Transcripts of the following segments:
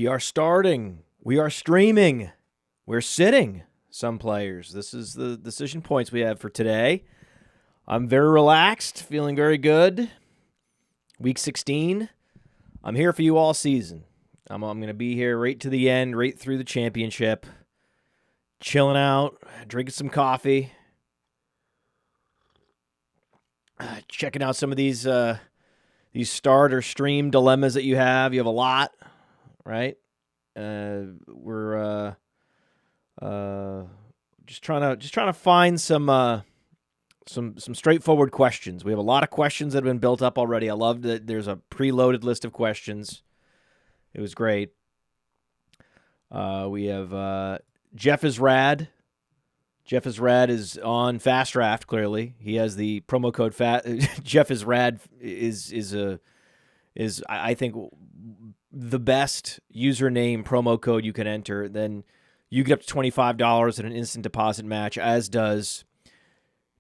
We are starting. We are streaming. We're sitting some players. This is the decision points we have for today. I'm very relaxed, feeling very good. Week 16. I'm here for you all season. I'm going to be here right to the end, right through the championship. Chilling out, drinking some coffee. Checking out some of these start or stream dilemmas that you have. You have a lot, right? We're just trying to find some straightforward questions. We have a lot of questions that have been built up already. I love that there's a preloaded list of questions. It was great. We have Jeff is Rad. Jeff is Rad is on Fast Draft. Clearly, he has the promo code Jeff is Rad is I think the best username promo code you can enter. Then you get up to $25 in an instant deposit match, as does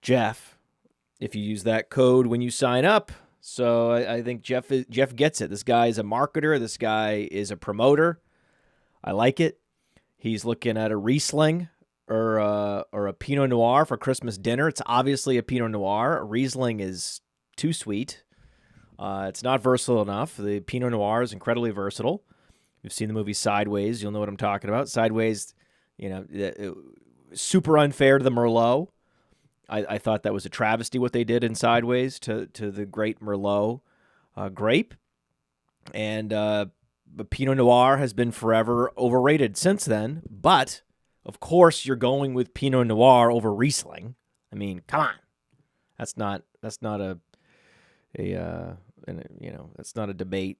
Jeff if you use that code when you sign up. So I think Jeff gets it. This guy is a marketer. This guy is a promoter. I like it. He's looking at a Riesling or a Pinot Noir for Christmas dinner. It's obviously a Pinot Noir. A Riesling is too sweet. It's not versatile enough. The Pinot Noir is incredibly versatile. You've seen the movie Sideways. You'll know what I'm talking about. Sideways, super unfair to the Merlot. I thought that was a travesty what they did in Sideways to the great Merlot grape. And the Pinot Noir has been forever overrated since then. But, of course, you're going with Pinot Noir over Riesling. I mean, come on. That's not a that's not a debate.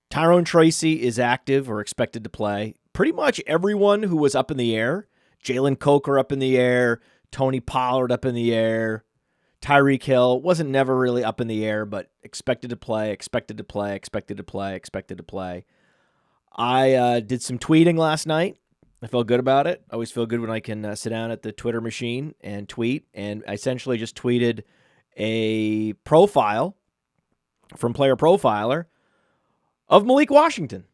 Tyrone Tracy is active or expected to play. Pretty much everyone who was up in the air. Jalen Coker up in the air. Tony Pollard up in the air. Tyreek Hill wasn't never really up in the air, but expected to play. I did some tweeting last night. I felt good about it. I always feel good when I can sit down at the Twitter machine and tweet. And I essentially just tweeted a profile from Player Profiler of Malik Washington.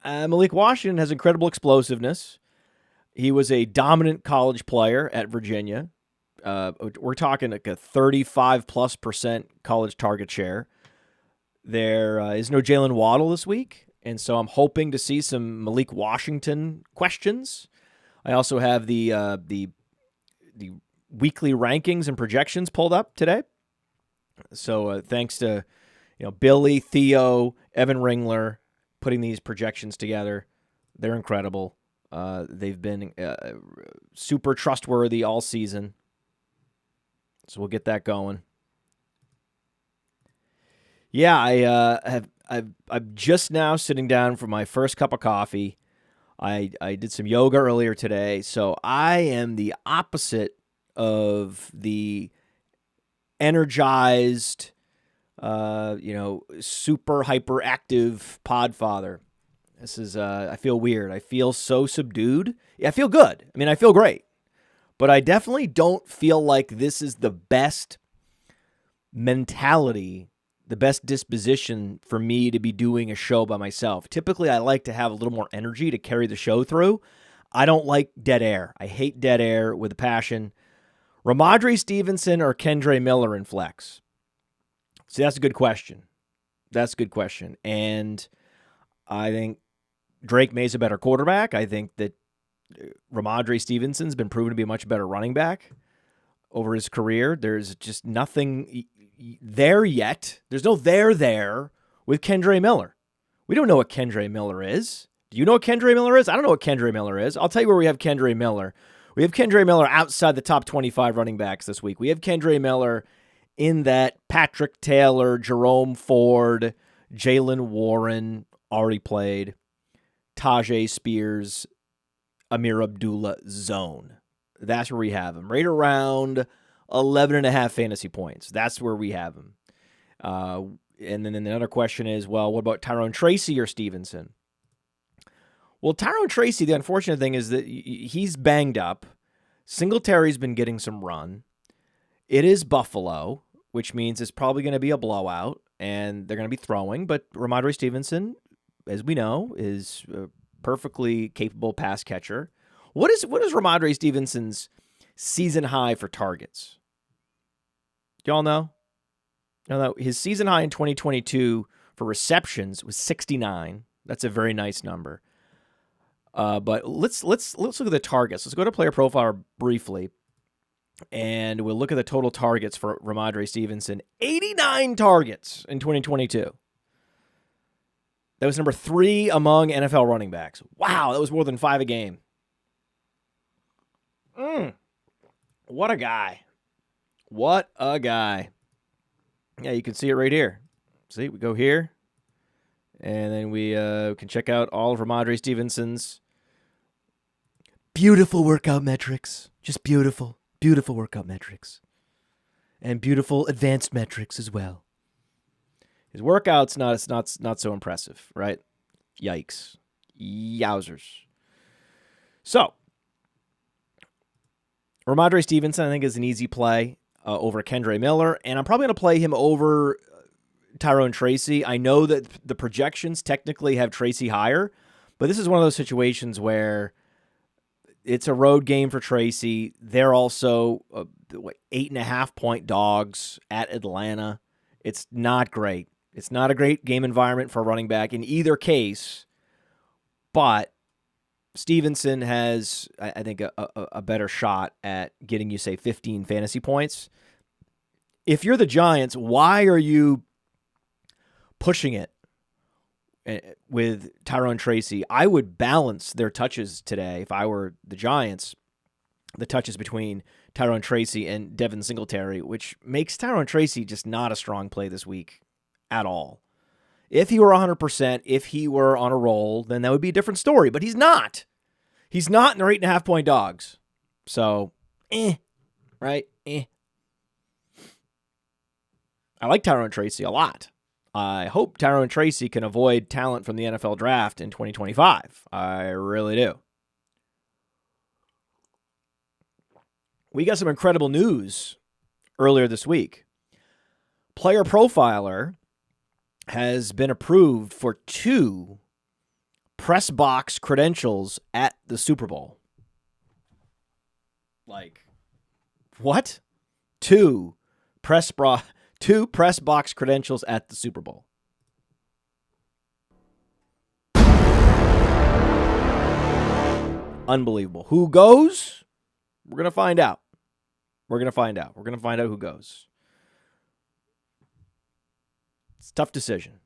Malik Washington has incredible explosiveness. He was a dominant college player at Virginia. We're talking like a 35+% college target share. There is no Jalen Waddle this week, and so I'm hoping to see some Malik Washington questions. I also have the weekly rankings and projections pulled up today. So thanks to Billy, Theo, Evan Ringler putting these projections together. They're incredible. They've been super trustworthy all season. So we'll get that going. Yeah, I'm just now sitting down for my first cup of coffee. I did some yoga earlier today, so I am the opposite of the energized, super hyperactive Podfather. This is, I feel weird. I feel so subdued. Yeah, I feel good. I mean, I feel great. But I definitely don't feel like this is the best mentality, the best disposition for me to be doing a show by myself. Typically, I like to have a little more energy to carry the show through. I don't like dead air. I hate dead air with a passion. Ramondre Stevenson or Kendre Miller in flex? See, that's a good question. And I think Drake May's a better quarterback. I think that Ramondre Stevenson's been proven to be a much better running back over his career. There's just nothing there yet. There's no there with Kendre Miller. We don't know what Kendre Miller is. Do you know what Kendre Miller is? I don't know what Kendre Miller is. I'll tell you where we have Kendre Miller. We have Kendre Miller outside the top 25 running backs this week. We have Kendre Miller in that Patrick Taylor, Jerome Ford, Jalen Warren already played, Tajay Spears, Amir Abdullah zone. That's where we have him. Right around 11.5 fantasy points. That's where we have him. And then another question is, well, what about Tyrone Tracy or Stevenson? Well, Tyrone Tracy, the unfortunate thing is that he's banged up. Singletary's been getting some run. It is Buffalo, which means it's probably going to be a blowout, and they're going to be throwing. But Ramondre Stevenson, as we know, is a perfectly capable pass catcher. What is Ramondre Stevenson's season high for targets? Do y'all know? His season high in 2022 for receptions was 69. That's a very nice number. But let's look at the targets. Let's go to Player Profiler briefly, and we'll look at the total targets for Ramondre Stevenson. 89 targets in 2022. That was number 3 among NFL running backs. Wow, that was more than 5 a game. What a guy. What a guy. Yeah, you can see it right here. See, we go here, and then we can check out all of Ramondre Stevenson's beautiful workout metrics. Just beautiful, beautiful workout metrics. And beautiful advanced metrics as well. His workout's not so impressive, right? Yikes. Yowzers. So, Ramondre Stevenson, I think, is an easy play over Kendre Miller, and I'm probably going to play him over Tyrone Tracy. I know that the projections technically have Tracy higher, but this is one of those situations where it's a road game for Tracy. They're also 8.5-point dogs at Atlanta. It's not great. It's not a great game environment for a running back in either case, but Stevenson has, I think, a better shot at getting you, say, 15 fantasy points. If you're the Giants, why are you pushing it with Tyrone Tracy? I would balance their touches today if I were the Giants, the touches between Tyrone Tracy and Devin Singletary, which makes Tyrone Tracy just not a strong play this week at all. If he were 100%, if he were on a roll, then that would be a different story. But he's not. He's not in their 8.5-point dogs. So, right? I like Tyrone Tracy a lot. I hope Tyrone Tracy can avoid talent from the NFL draft in 2025. I really do. We got some incredible news earlier this week. Player Profiler has been approved for 2 press box credentials at the Super Bowl. Like, what? 2 press box credentials at the Super Bowl. Unbelievable. Who goes? We're going to find out. We're going to find out who goes. It's a tough decision.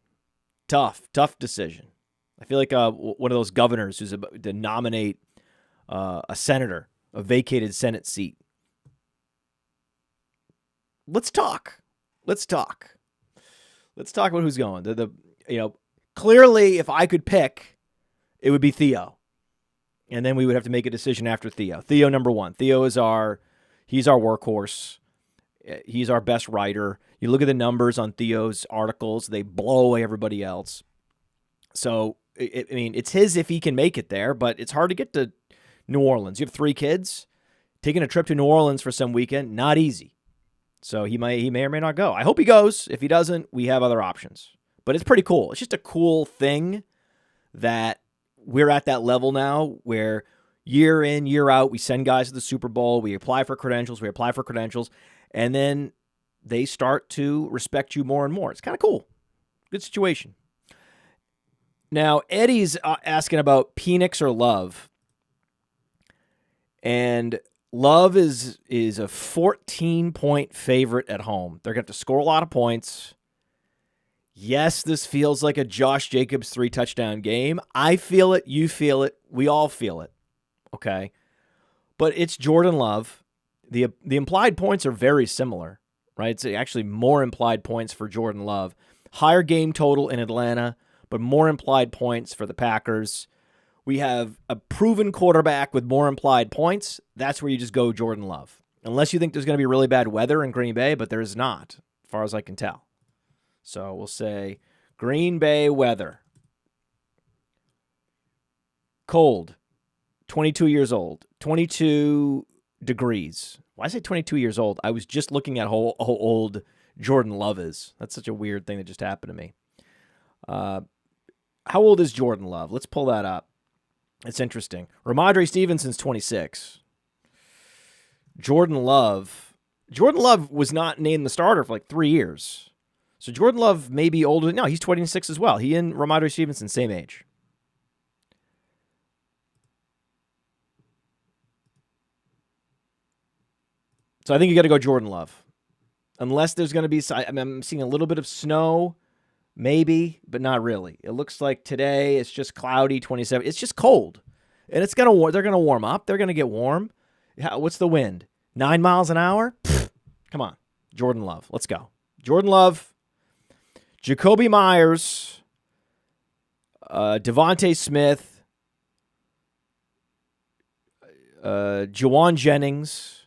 Tough decision. I feel like one of those governors who's about to nominate a senator, a vacated Senate seat. Let's talk about who's going. Clearly, if I could pick, it would be Theo. And then we would have to make a decision after Theo. Theo, number 1. Theo is he's our workhorse. He's our best writer. You look at the numbers on Theo's articles, they blow away everybody else. So, it's his if he can make it there, but it's hard to get to New Orleans. You have 3 kids. Taking a trip to New Orleans for some weekend, not easy. So he may or may not go. I hope he goes. If he doesn't, we have other options. But it's pretty cool. It's just a cool thing that we're at that level now where year in, year out, we send guys to the Super Bowl, we apply for credentials, and then they start to respect you more and more. It's kind of cool. Good situation. Now, Eddie's asking about Penix or Love. And Love is a 14-point favorite at home. They're going to have to score a lot of points. Yes, this feels like a Josh Jacobs 3-touchdown game. I feel it. You feel it. We all feel it. Okay? But it's Jordan Love. The implied points are very similar, right? It's actually more implied points for Jordan Love. Higher game total in Atlanta, but more implied points for the Packers. We have a proven quarterback with more implied points. That's where you just go Jordan Love. Unless you think there's going to be really bad weather in Green Bay, but there is not, as far as I can tell. So we'll say Green Bay weather. Cold. 22 years old. 22 degrees. Why I say 22 years old? I was just looking at how old Jordan Love is. That's such a weird thing that just happened to me. How old is Jordan Love? Let's pull that up. It's interesting. Ramondre Stevenson's 26. Jordan Love was not named the starter for like 3 years. So Jordan Love may be older. No, he's 26 as well. He and Ramondre Stevenson, same age. So I think you got to go Jordan Love. Unless there's going to be, I'm seeing a little bit of snow, maybe, but not really. It looks like today it's just cloudy, 27. It's just cold. And they're going to warm up. They're going to get warm. What's the wind? 9 miles an hour? Pfft, come on. Jordan Love. Let's go. Jordan Love, Jacoby Myers, Devontae Smith, Juwan Jennings,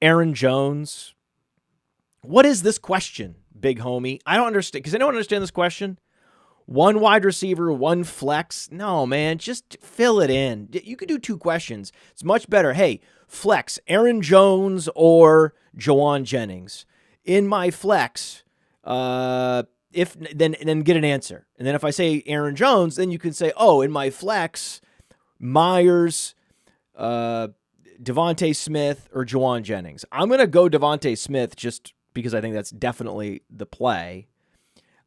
Aaron Jones. What is this question, big homie? I don't understand. Because I don't understand this question. One wide receiver, one flex. No, man, just fill it in. You could do 2 questions. It's much better. Hey, flex, Aaron Jones or Juwan Jennings. In my flex, then get an answer. And then if I say Aaron Jones, then you can say, oh, in my flex, Myers, Devontae Smith, or Juwan Jennings. I'm going to go Devontae Smith just because I think that's definitely the play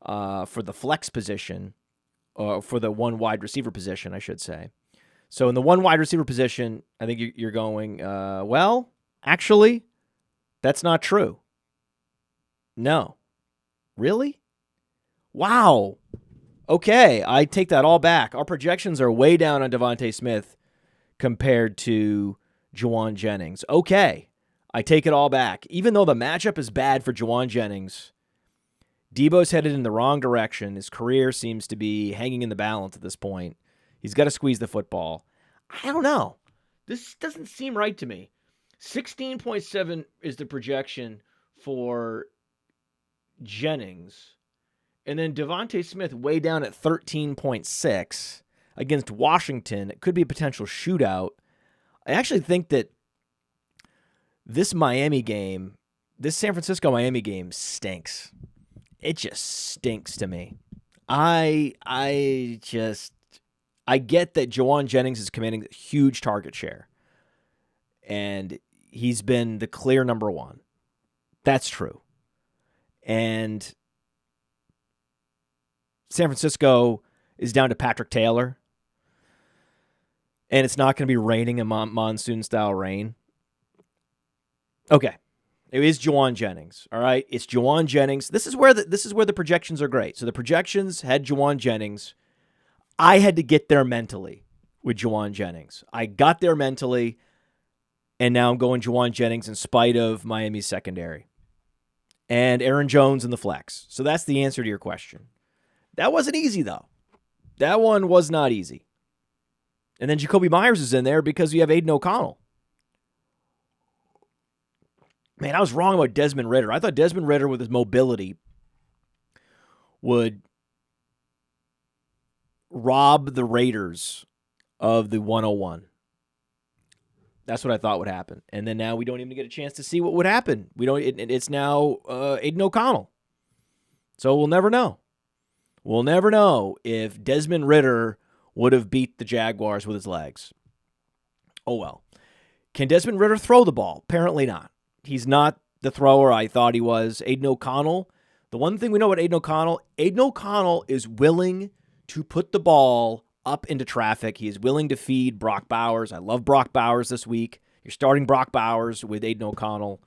for the flex position, for the one wide receiver position, I should say. So in the one wide receiver position, I think you're going, well, actually, that's not true. No. Really? Wow. Okay, I take that all back. Our projections are way down on Devontae Smith compared to Juwan Jennings. Okay, I take it all back. Even though the matchup is bad for Juwan Jennings, Debo's headed in the wrong direction. His career seems to be hanging in the balance at this point. He's got to squeeze the football. I don't know. This doesn't seem right to me. 16.7 is the projection for Jennings. And then Devontae Smith way down at 13.6 against Washington. It could be a potential shootout. I actually think that this San Francisco-Miami game stinks. It just stinks to me. I get that Juwan Jennings is commanding a huge target share. And he's been the clear number 1. That's true. And San Francisco is down to Patrick Taylor. And it's not going to be raining in monsoon-style rain. Okay. It is Juwan Jennings, all right? It's Juwan Jennings. This is where the projections are great. So the projections had Juwan Jennings. I had to get there mentally with Juwan Jennings. I got there mentally, and now I'm going Juwan Jennings in spite of Miami's secondary. And Aaron Jones in the flex. So that's the answer to your question. That wasn't easy, though. That one was not easy. And then Jacoby Myers is in there because you have Aiden O'Connell. Man, I was wrong about Desmond Ridder. I thought Desmond Ridder with his mobility would rob the Raiders of the 101. That's what I thought would happen. And then now we don't even get a chance to see what would happen. It's now Aiden O'Connell. So we'll never know. We'll never know if Desmond Ridder would have beat the Jaguars with his legs. Oh well. Can Desmond Ridder throw the ball? Apparently not. He's not the thrower I thought he was. Aiden O'Connell, the one thing we know about Aiden O'Connell is willing to put the ball up into traffic. He is willing to feed Brock Bowers. I love Brock Bowers this week. You're starting Brock Bowers with Aiden O'Connell.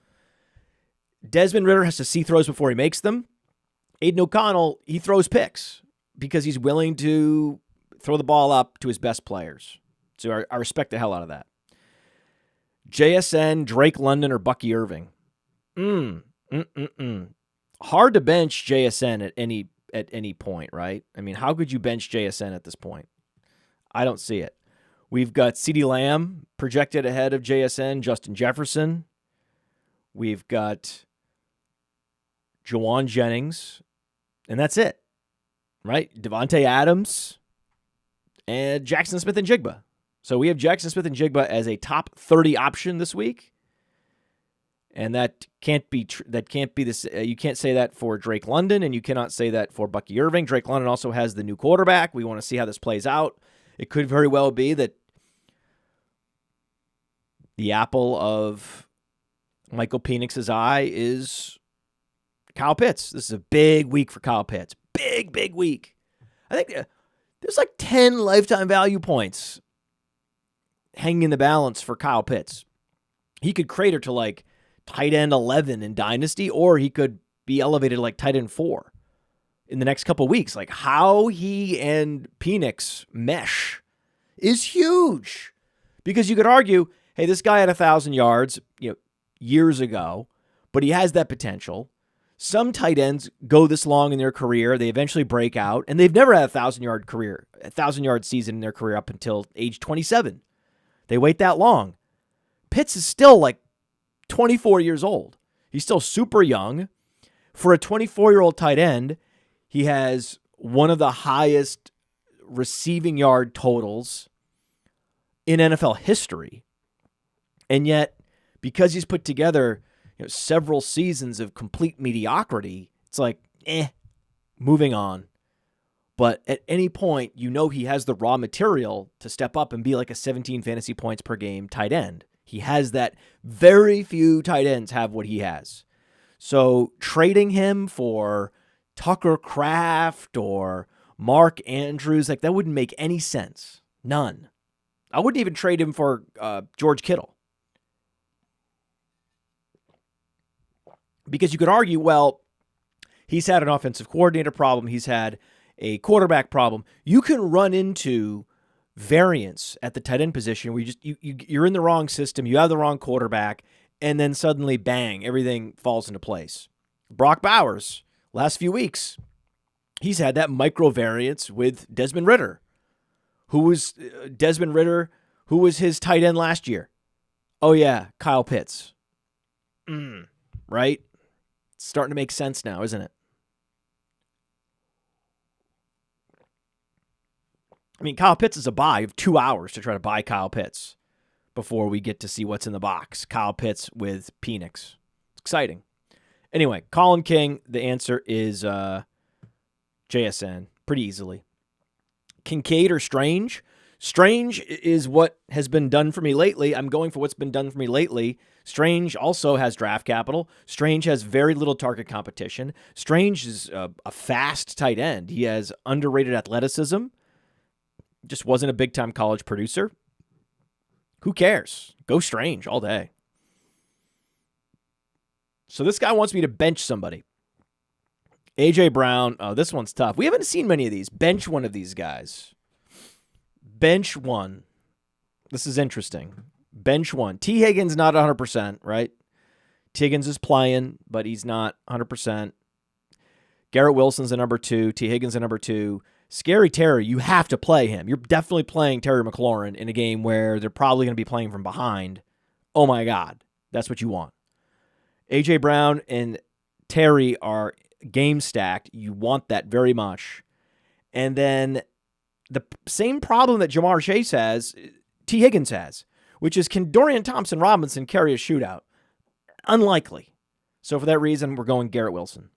Desmond Ridder has to see throws before he makes them. Aiden O'Connell, he throws picks because he's willing to throw the ball up to his best players. So I respect the hell out of that. JSN, Drake London, or Bucky Irving? Hard to bench JSN at any point, right? I mean, how could you bench JSN at this point? I don't see it. We've got CeeDee Lamb projected ahead of JSN, Justin Jefferson. We've got Juwan Jennings, and that's it, right? Devontae Adams and Jackson Smith and Jigba. So we have Jackson Smith and Jigba as a top 30 option this week. And that can't be this. You can't say that for Drake London, and you cannot say that for Bucky Irving. Drake London also has the new quarterback. We want to see how this plays out. It could very well be that the apple of Michael Penix's eye is Kyle Pitts. This is a big week for Kyle Pitts. Big week. I think there's like 10 lifetime value points hanging in the balance for Kyle Pitts. He could crater to like tight end 11 in Dynasty, or he could be elevated to like tight end 4 in the next couple of weeks. Like how he and Penix mesh is huge, because you could argue, hey, this guy had 1,000 yards, years ago, but he has that potential. Some tight ends go this long in their career, they eventually break out, and they've never had a 1,000-yard season in their career up until age 27. They wait that long. Pitts is still like 24 years old. He's still super young. For a 24-year-old tight end, he has one of the highest receiving yard totals in NFL history. And yet, because he's put together several seasons of complete mediocrity, it's like, moving on. But at any point, he has the raw material to step up and be like a 17 fantasy points per game tight end. He has that. Very few tight ends have what he has. So trading him for Tucker Kraft or Mark Andrews, like that wouldn't make any sense. None. I wouldn't even trade him for George Kittle. Because you could argue, well, he's had an offensive coordinator problem. He's had a quarterback problem. You can run into variance at the tight end position where you're in the wrong system, you have the wrong quarterback, and then suddenly, bang, everything falls into place. Brock Bowers, last few weeks, he's had that micro variance with Desmond Ridder. Who was his tight end last year? Oh yeah, Kyle Pitts. Right? It's starting to make sense now, isn't it? I mean, Kyle Pitts is a buy. You have 2 hours to try to buy Kyle Pitts before we get to see what's in the box. Kyle Pitts with Penix. It's exciting. Anyway, Colin King, the answer is JSN pretty easily. Kincaid or Strange? Strange is what has been done for me lately. I'm going for what's been done for me lately. Strange also has draft capital. Strange has very little target competition. Strange is a fast tight end. He has underrated athleticism. Just wasn't a big-time college producer. Who cares? Go Strange all day. So this guy wants me to bench somebody. A.J. Brown. Oh, this one's tough. We haven't seen many of these. Bench one of these guys. Bench one. This is interesting. Bench one. T. Higgins not 100%, right? T. Higgins is playing, but he's not 100%. Garrett Wilson's a number 2. T. Higgins a number 2. Scary Terry, you have to play him. You're definitely playing Terry McLaurin in a game where they're probably going to be playing from behind. Oh my God. That's what you want. A.J. Brown and Terry are game stacked. You want that very much. And then the same problem that Jamar Chase has, T. Higgins has, which is, can Dorian Thompson-Robinson carry a shootout? Unlikely. So for that reason, we're going Garrett Wilson.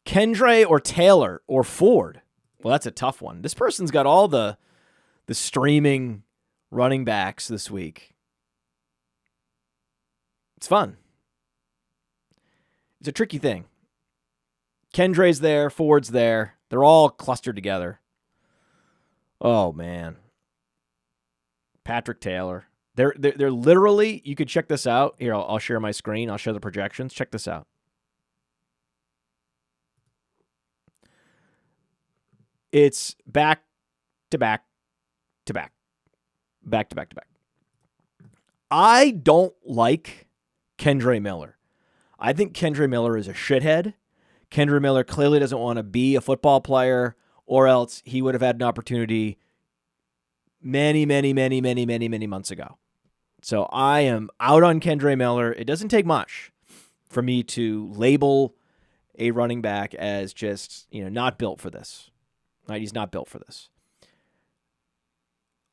Kendre or Taylor or Ford? Well, that's a tough one. This person's got all the streaming running backs this week. It's fun. It's a tricky thing. Kendre's there, Ford's there. They're all clustered together. Oh, man. Patrick Taylor. They're literally, you could check this out. Here, I'll share my screen. I'll show the projections. Check this out. It's back to back to back. Back to back to back. I don't like Kendre Miller. I think Kendre Miller is a shithead. Kendre Miller clearly doesn't want to be a football player, or else he would have had an opportunity many months ago. So I am out on Kendre Miller. It doesn't take much for me to label a running back as just, not built for this. Right? He's not built for this.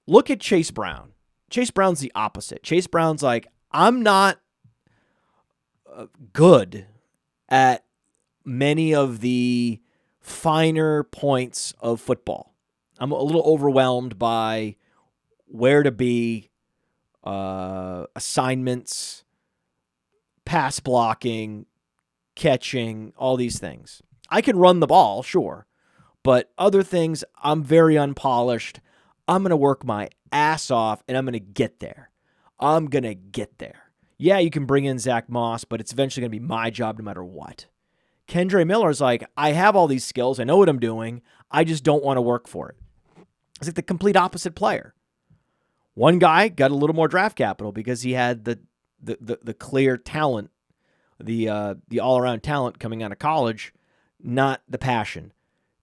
Look at Chase Brown. Chase Brown's the opposite. Chase Brown's like, I'm not good at many of the finer points of football. I'm a little overwhelmed by where to be, assignments, pass blocking, catching, all these things. I can run the ball, sure, but other things, I'm very unpolished. I'm going to work my ass off, and I'm going to get there. Yeah, you can bring in Zach Moss, but it's eventually going to be my job no matter what. Kendre Miller's like, I have all these skills. I know what I'm doing. I just don't want to work for it. It's like the complete opposite player. One guy got a little more draft capital because he had the clear talent, the all-around talent coming out of college, not the passion.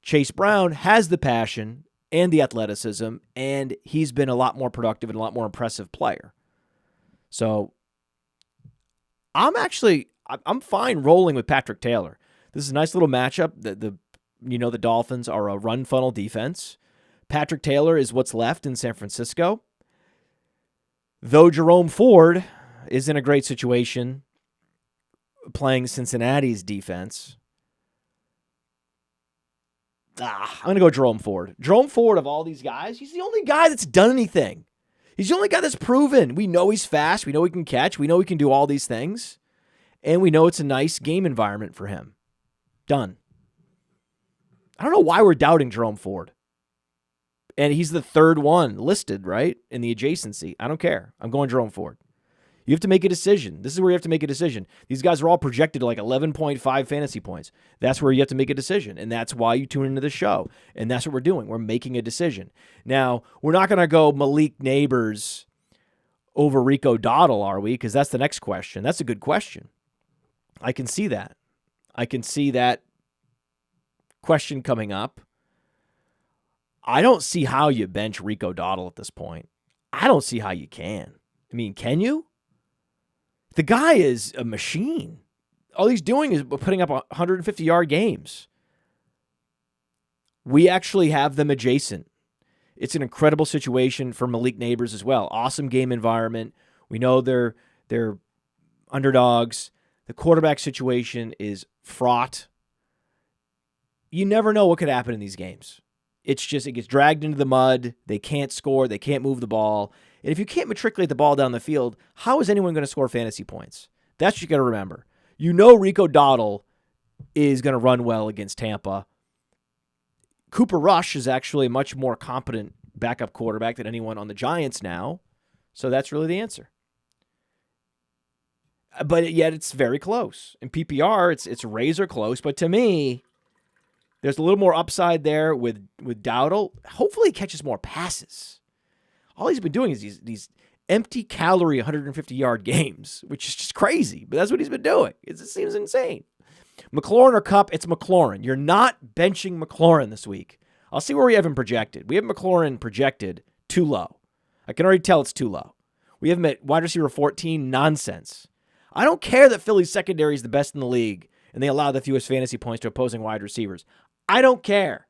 Chase Brown has the passion and the athleticism, and he's been a lot more productive and a lot more impressive player. So I'm fine rolling with Patrick Taylor. This is a nice little matchup. The Dolphins are a run funnel defense. Patrick Taylor is what's left in San Francisco. Though Jerome Ford is in a great situation playing Cincinnati's defense, I'm going to go Jerome Ford. Jerome Ford, of all these guys, he's the only guy that's done anything. He's the only guy that's proven. We know he's fast. We know he can catch. We know he can do all these things. And we know it's a nice game environment for him. Done. I don't know why we're doubting Jerome Ford. And he's the third one listed, right, in the adjacency. I don't care. I'm going Jerome Ford. You have to make a decision. This is where you have to make a decision. These guys are all projected to like 11.5 fantasy points. That's where you have to make a decision. And that's why you tune into the show. And that's what we're doing. We're making a decision. Now, we're not going to go Malik Neighbors over Rico Dowdle, are we? Because that's the next question. That's a good question. I can see that. I can see that question coming up. I don't see how you bench Rico Dowdle at this point. I don't see how you can. I mean, can you? The guy is a machine. All he's doing is putting up 150-yard games. We actually have them adjacent. It's an incredible situation for Malik Neighbors as well. Awesome game environment. We know they're underdogs. The quarterback situation is fraught. You never know what could happen in these games. It's just, it gets dragged into the mud. They can't score. They can't move the ball. And if you can't matriculate the ball down the field, how is anyone going to score fantasy points? That's what you got to remember. You know Rico Dowdle is going to run well against Tampa. Cooper Rush is actually a much more competent backup quarterback than anyone on the Giants now. So that's really the answer. But yet it's very close. In PPR, it's razor close. But to me, there's a little more upside there with Dowdle. Hopefully he catches more passes. All he's been doing is these empty calorie 150-yard games, which is just crazy. But that's what he's been doing. It seems insane. McLaurin or Kupp, it's McLaurin. You're not benching McLaurin this week. I'll see where we have him projected. We have McLaurin projected too low. I can already tell it's too low. We have him at wide receiver 14, nonsense. I don't care that Philly's secondary is the best in the league and they allow the fewest fantasy points to opposing wide receivers. I don't care.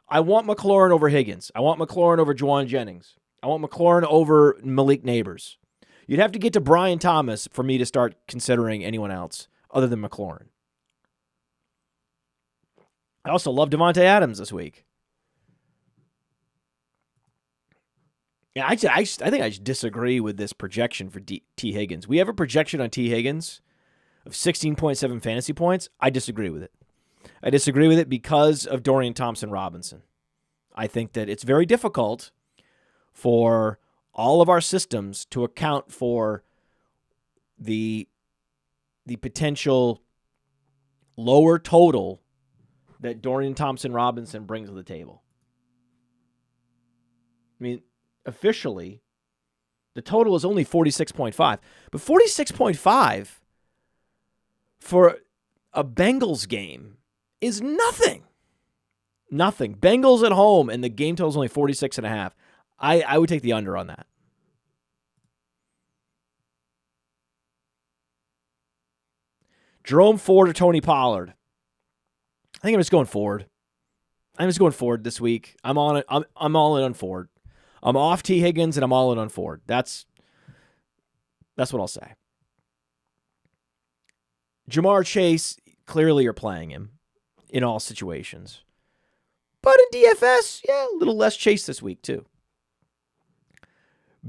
I want McLaurin over Higgins. I want McLaurin over Juwan Jennings. I want McLaurin over Malik Neighbors. You'd have to get to Brian Thomas for me to start considering anyone else other than McLaurin. I also love Devontae Adams this week. Yeah, I think I just disagree with this projection for T. Higgins. We have a projection on T. Higgins of 16.7 fantasy points. I disagree with it. I disagree with it because of Dorian Thompson-Robinson. I think that it's very difficult for all of our systems to account for the potential lower total that Dorian Thompson-Robinson brings to the table. I mean, officially, the total is only 46.5. But 46.5 for a Bengals game is nothing. Nothing. Bengals at home, and the game total is only 46.5. I would take the under on that. Jerome Ford or Tony Pollard? I think I'm just going Ford. I'm just going Ford this week. I'm on it. I'm all in on Ford. I'm off T. Higgins and I'm all in on Ford. That's what I'll say. Jamar Chase, clearly you're playing him in all situations. But in DFS, yeah, a little less Chase this week too.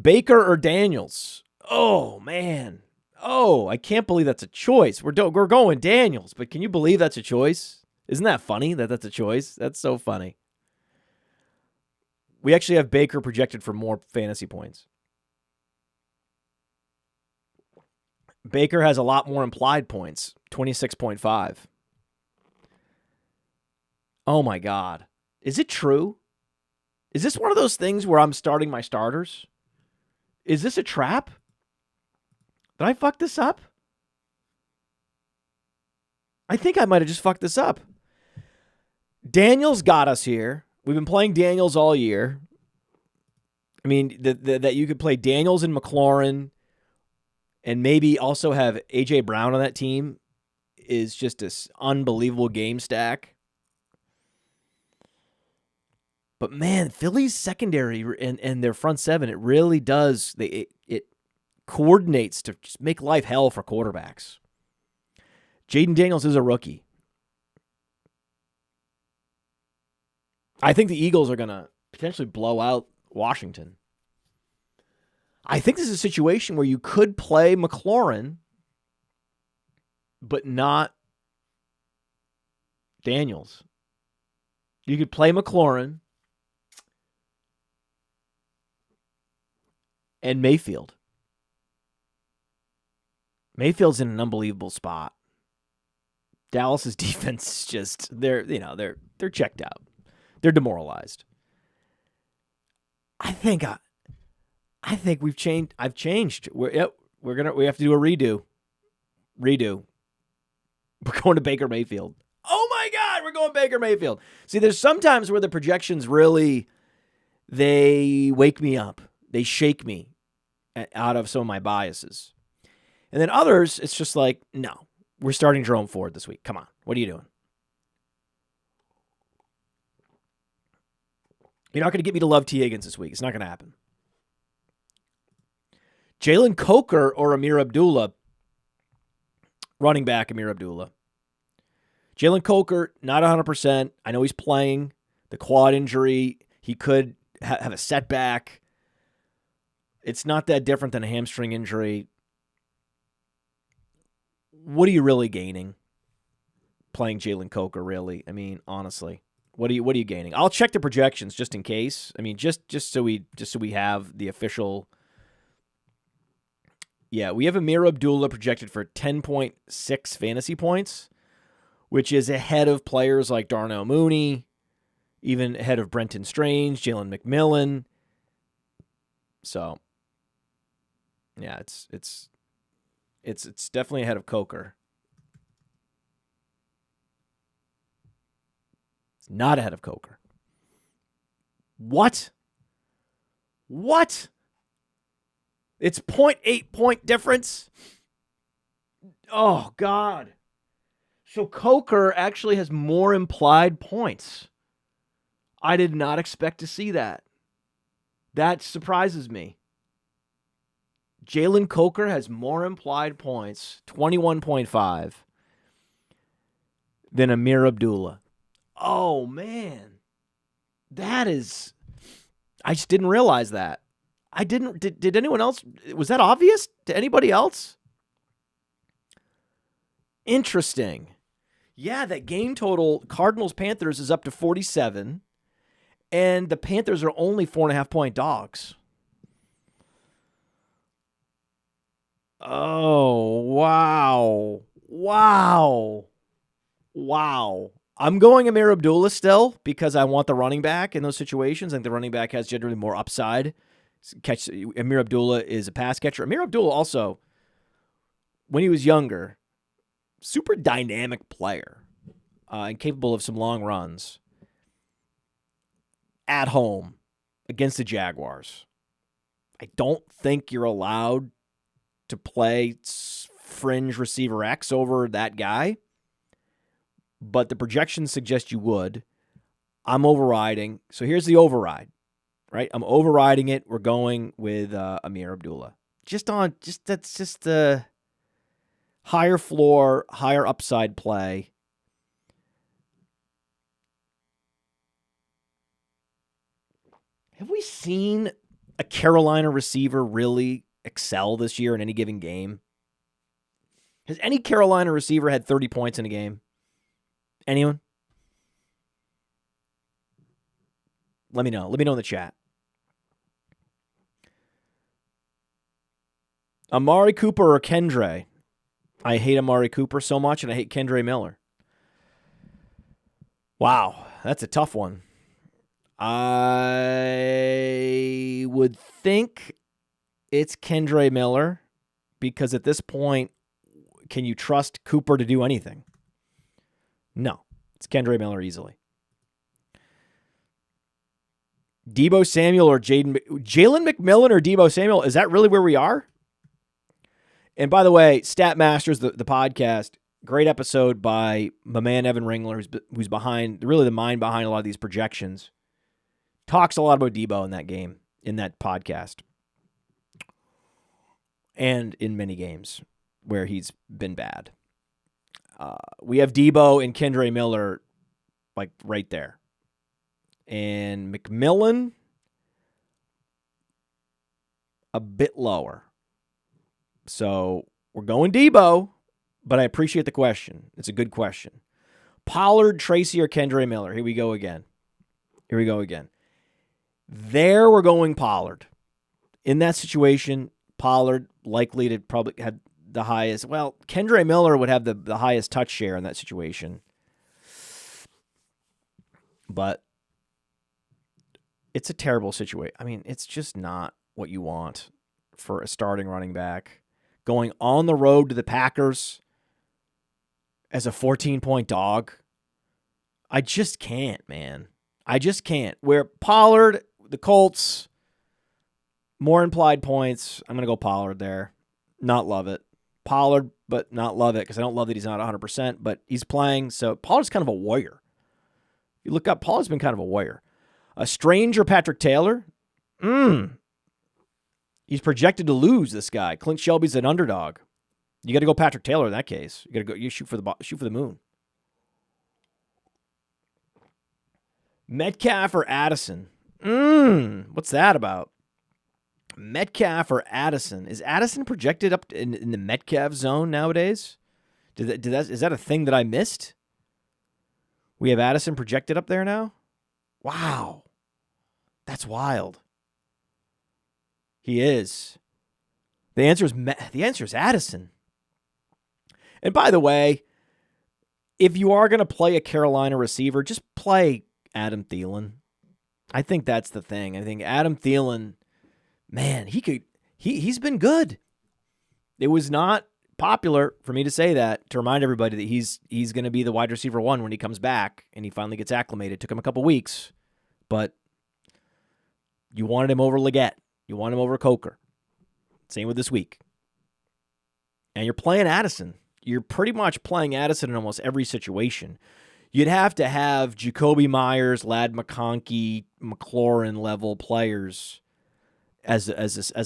Baker or Daniels? Oh, man. Oh, I can't believe that's a choice. We're going Daniels, but can you believe that's a choice? Isn't that funny that that's a choice? That's so funny. We actually have Baker projected for more fantasy points. Baker has a lot more implied points, 26.5. Oh, my God. Is it true? Is this one of those things where I'm starting my starters? Is this a trap? Did I fuck this up? I think I might have just fucked this up. Daniels got us here. We've been playing Daniels all year. I mean, that you could play Daniels and McLaurin and maybe also have A.J. Brown on that team is just this unbelievable game stack. But, man, Philly's secondary and their front seven, it really does. It coordinates to just make life hell for quarterbacks. Jaden Daniels is a rookie. I think the Eagles are going to potentially blow out Washington. I think this is a situation where you could play McLaurin, but not Daniels. You could play McLaurin and Mayfield. Mayfield's in an unbelievable spot. Dallas's defense is just they're checked out. They're demoralized. I think we've changed. I've changed. We have to do a redo. We're going to Baker Mayfield. Oh my God, we're going Baker Mayfield. See, there's sometimes where the projections really they wake me up. They shake me out of some of my biases. And then others, it's just like, no, we're starting Jerome Ford this week. Come on. What are you doing? You're not going to get me to love T. Higgins this week. It's not going to happen. Jalen Coker or Amir Abdullah? Running back Amir Abdullah. Jalen Coker, not 100%. I know he's playing. The quad injury, he could have a setback. It's not that different than a hamstring injury. What are you really gaining playing Jalen Coker, really? I mean, honestly, what are you gaining? I'll check the projections just in case. I mean, just so we have the official. Yeah, we have Amir Abdullah projected for 10.6 fantasy points, which is ahead of players like Darnell Mooney, even ahead of Brenton Strange, Jalen McMillan. So, yeah, it's definitely ahead of Coker. It's not ahead of Coker. What? It's 0.8 point difference? Oh, God. So Coker actually has more implied points. I did not expect to see that. That surprises me. Jalen Coker has more implied points, 21.5, than Amir Abdullah. Oh, man. That is... I just didn't realize that. Did anyone else? Was that obvious to anybody else? Interesting. Yeah, that game total, Cardinals-Panthers, is up to 47, and the Panthers are only 4.5-point dogs. Oh, wow. I'm going Amir Abdullah still because I want the running back in those situations. I think the running back has generally more upside. Amir Abdullah is a pass catcher. Amir Abdullah also, when he was younger, super dynamic player and capable of some long runs at home against the Jaguars. I don't think you're allowed to play fringe receiver X over that guy, but the projections suggest you would. I'm overriding. So here's the override, right? I'm overriding it. We're going with Amir Abdullah. higher floor, higher upside play. Have we seen a Carolina receiver really excel this year in any given game? Has any Carolina receiver had 30 points in a game? Anyone? Let me know. Let me know in the chat. Amari Cooper or Kendre? I hate Amari Cooper so much, and I hate Kendre Miller. Wow, that's a tough one. I would think it's Kendre Miller because at this point, can you trust Cooper to do anything? No, it's Kendre Miller easily. Deebo Samuel or Jalen McMillan or Deebo Samuel? Is that really where we are? And by the way, Stat Masters, the podcast, great episode by my man Evan Ringler, who's behind, really the mind behind a lot of these projections. Talks a lot about Deebo in that game, in that podcast. And in many games where he's been bad. We have Deebo and Kendre Miller like right there. And McMillan, a bit lower. So we're going Deebo, but I appreciate the question. It's a good question. Pollard, Tracy, or Kendre Miller? Here we go again. There we're going Pollard. In that situation, Pollard likely to probably have the highest. Well, Kendre Miller would have the highest touch share in that situation. But it's a terrible situation. I mean, it's just not what you want for a starting running back. Going on the road to the Packers as a 14-point dog. I just can't, man. I just can't. Where Pollard, the Colts, more implied points. I'm going to go Pollard there. Not love it. Pollard, but not love it because I don't love that he's not 100%, but he's playing. So Pollard's kind of a warrior. You look up, Pollard's been kind of a warrior. A Strange or Patrick Taylor? He's projected to lose, this guy. Clint Shelby's an underdog. You got to go Patrick Taylor in that case. You got to go. You shoot for the moon. Metcalf or Addison? What's that about? Metcalf or Addison? Is Addison projected up in the Metcalf zone nowadays? Is that a thing that I missed? We have Addison projected up there now? Wow. That's wild. He is. The answer is Addison. And by the way, if you are going to play a Carolina receiver, just play Adam Thielen. I think that's the thing. I think Adam Thielen, man, he's been good. It was not popular for me to say that, to remind everybody that he's going to be the wide receiver 1 when he comes back and he finally gets acclimated. It took him a couple weeks, but you wanted him over Leggett. You want him over Coker. Same with this week. And you're playing Addison. You're pretty much playing Addison in almost every situation. You'd have to have Jacoby Myers, Ladd McConkey, McLaurin level players as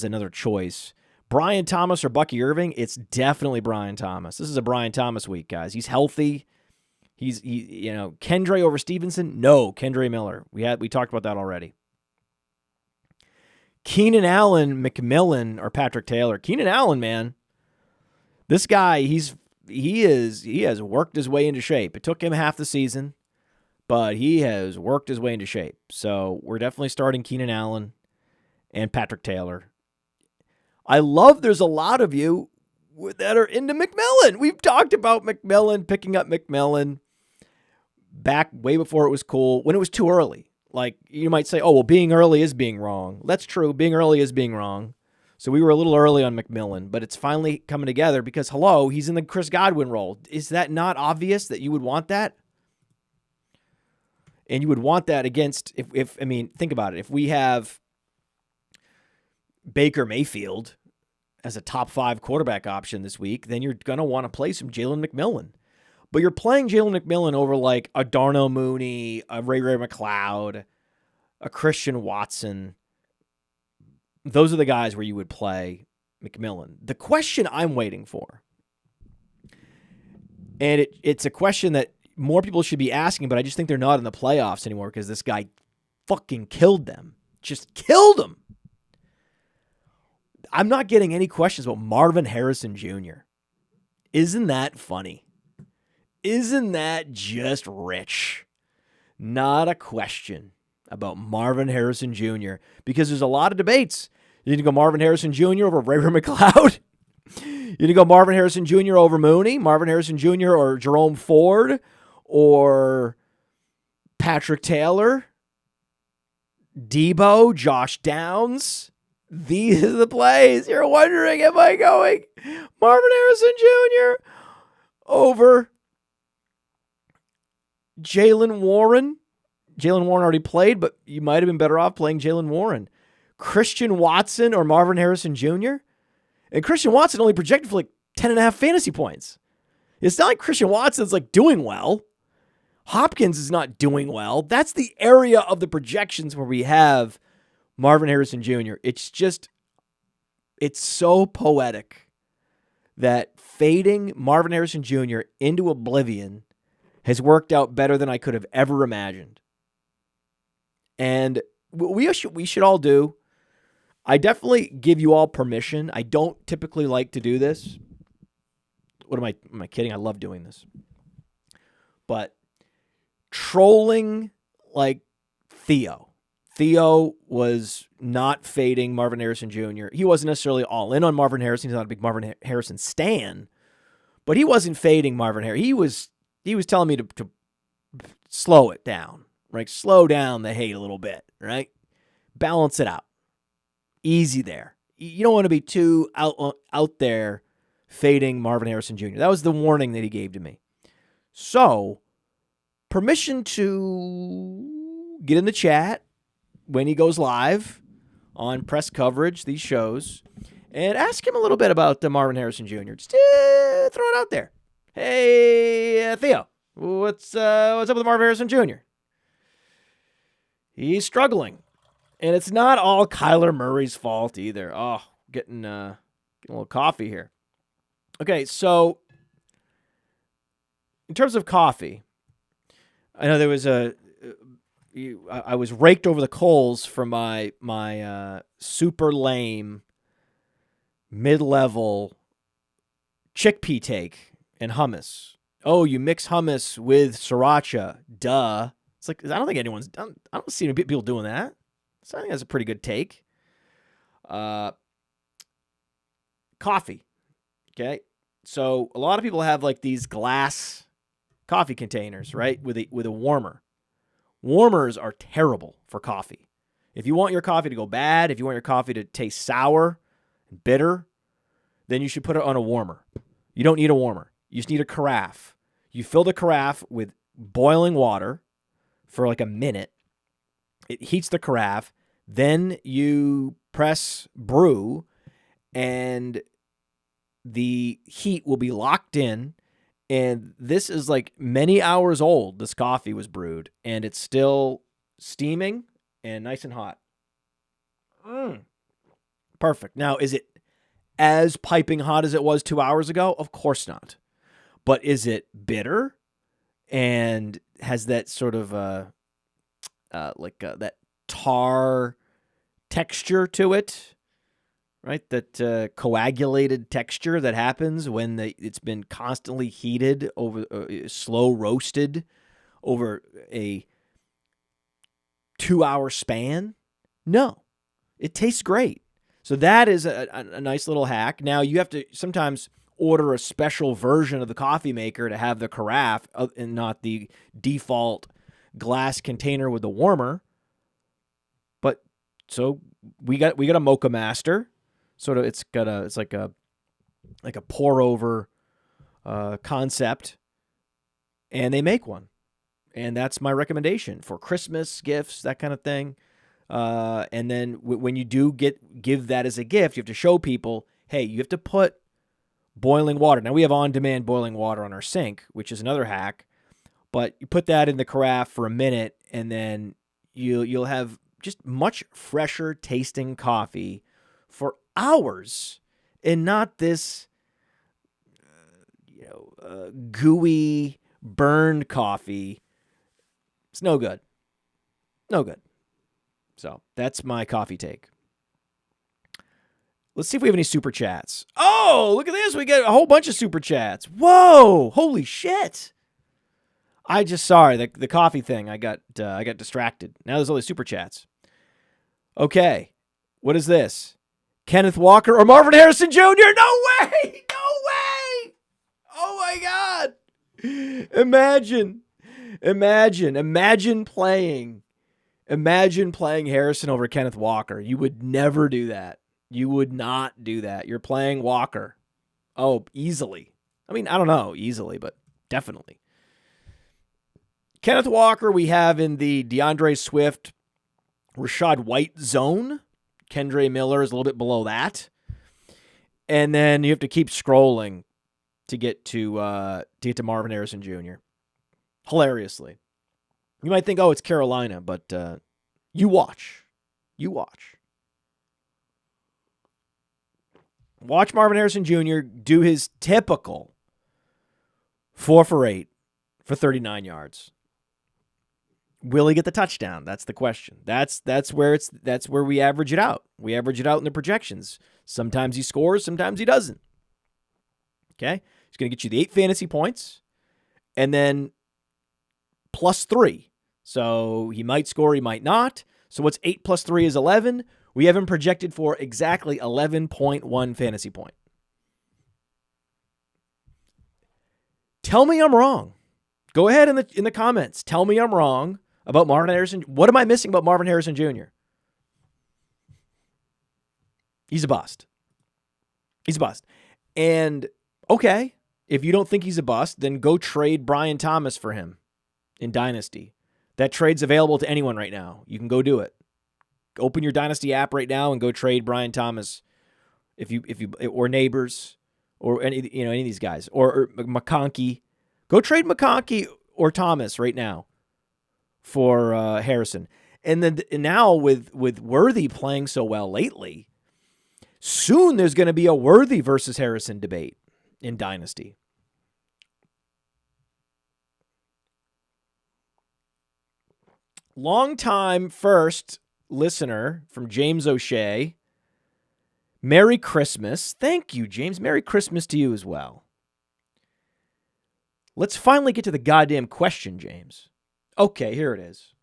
another choice. Brian Thomas or Bucky Irving? It's definitely Brian Thomas. This is a Brian Thomas week, guys. He's healthy. Kendre over Stevenson? No, Kendre Miller. We talked about that already. Keenan Allen, McMillan, or Patrick Taylor. Keenan Allen, man. This guy, he has worked his way into shape. It took him half the season, but he has worked his way into shape. So we're definitely starting Keenan Allen and Patrick Taylor. I love there's a lot of you that are into McMillan. We've talked about McMillan, picking up McMillan back way before it was cool, when it was too early. Like, you might say, oh, well, being early is being wrong. That's true. Being early is being wrong. So we were a little early on McMillan, but it's finally coming together because, hello, he's in the Chris Godwin role. Is that not obvious that you would want that? And you would want that against, think about it. If we have Baker Mayfield as a top 5 quarterback option this week, then you're going to want to play some Jalen McMillan. But you're playing Jalen McMillan over like a Darnell Mooney, a Ray McLeod, a Christian Watson. Those are the guys where you would play McMillan. The question I'm waiting for And it's a question that more people should be asking, but I just think they're not in the playoffs anymore because this guy fucking killed them. Just killed them. I'm not getting any questions about Marvin Harrison Jr. Isn't that funny? Isn't that just rich? Not a question about Marvin Harrison Jr. because there's a lot of debates. You need to go Marvin Harrison Jr. over Ray McLeod. You need to go Marvin Harrison Jr. over Mooney, Marvin Harrison Jr. or Jerome Ford or Patrick Taylor, Debo, Josh Downs. These are the plays. You're wondering, am I going Marvin Harrison Jr. over Jaylen Warren? Jaylen Warren already played, but you might have been better off playing Jaylen Warren. Christian Watson or Marvin Harrison Jr.? And Christian Watson only projected for like 10.5 fantasy points. It's not like Christian Watson's like doing well. Hopkins is not doing well. That's the area of the projections where we have Marvin Harrison Jr. It's so poetic that fading Marvin Harrison Jr. into oblivion has worked out better than I could have ever imagined. And we should all do. I definitely give you all permission. I don't typically like to do this. Am I kidding? I love doing this. But trolling like Theo. Theo was not fading Marvin Harrison Jr. He wasn't necessarily all in on Marvin Harrison. He's not a big Marvin Harrison stan. But he wasn't fading Marvin Harrison. He was telling me to slow it down. Right? Slow down the hate a little bit. Right? Balance it out. Easy there. You don't want to be too out there fading Marvin Harrison Jr. That was the warning that he gave to me. So, permission to get in the chat when he goes live on press coverage, these shows, and ask him a little bit about the Marvin Harrison Jr. Just throw it out there. Hey, Theo, what's up with Marvin Harrison Jr.? He's struggling. And it's not all Kyler Murray's fault either. Oh, getting a little coffee here. Okay, so in terms of coffee, I know there was I was raked over the coals for my super lame mid-level chickpea take and hummus. Oh, you mix hummus with sriracha. Duh. It's like, I don't think I don't see any people doing that. So I think that's a pretty good take. Coffee. Okay. So a lot of people have like these glass coffee containers, right? With a warmer. Warmers are terrible for coffee. If you want your coffee to go bad, if you want your coffee to taste sour and bitter, then you should put it on a warmer. You don't need a warmer. You just need a carafe. You fill the carafe with boiling water for like a minute. It heats the carafe. Then you press brew, and the heat will be locked in. And this is like many hours old. This coffee was brewed, and it's still steaming and nice and hot. Perfect. Now, is it as piping hot as it was 2 hours ago? Of course not. But is it bitter and has that sort of that tar texture to it, right? That coagulated texture that happens when it's been constantly heated over, slow roasted over a 2 hour span? No, it tastes great. So that is a nice little hack. Now you have to sometimes order a special version of the coffee maker to have the carafe and not the default glass container with the warmer. But so we got a Mocha Master. Sort of it's like a pour over concept, and they make one. And that's my recommendation for Christmas gifts, that kind of thing. And then when you do give that as a gift, you have to show people, hey, you have to put boiling water. Now we have on-demand boiling water on our sink, which is another hack. But you put that in the carafe for a minute, and then you'll have just much fresher tasting coffee for hours, and not this gooey, burned coffee. It's no good. No good. So that's my coffee take. Let's see if we have any super chats. Oh, look at this. We get a whole bunch of super chats. Whoa. Holy shit. Sorry, the coffee thing. I got distracted. Now there's all these super chats. Okay. What is this? Kenneth Walker or Marvin Harrison Jr.? No way. No way. Oh my God. Imagine playing Harrison over Kenneth Walker. You would never do that. You would not do that. You're playing Walker. Oh, easily. I mean, I don't know, easily, but definitely. Kenneth Walker, we have in the DeAndre Swift, Rashad White zone. Kendre Miller is a little bit below that. And then you have to keep scrolling to get to Marvin Harrison Jr. Hilariously. You might think, oh, it's Carolina, but you watch. Watch Marvin Harrison Jr. do his typical 4 for 8 for 39 yards. Will he get the touchdown? That's the question. That's where we average it out. We average it out in the projections. Sometimes he scores, sometimes he doesn't. Okay? He's going to get you the 8 fantasy points and then +3. So he might score, he might not. So what's 8 plus 3 is 11. We have him projected for exactly 11.1 fantasy point. Tell me I'm wrong. Go ahead in the comments. Tell me I'm wrong about Marvin Harrison. What am I missing about Marvin Harrison Jr.? He's a bust. And, okay, if you don't think he's a bust, then go trade Brian Thomas for him in Dynasty. That trade's available to anyone right now. You can go do it. Open your Dynasty app right now and go trade Brian Thomas if you or Neighbors or any of these guys or McConkey. Go trade McConkey or Thomas right now for Harrison. And then now with Worthy playing so well lately, soon there's going to be a Worthy versus Harrison debate in Dynasty. Long-time first listener from James O'Shea. Merry Christmas. Thank you, James. Merry Christmas to you as well. Let's finally get to the goddamn question, James. Okay, here it is.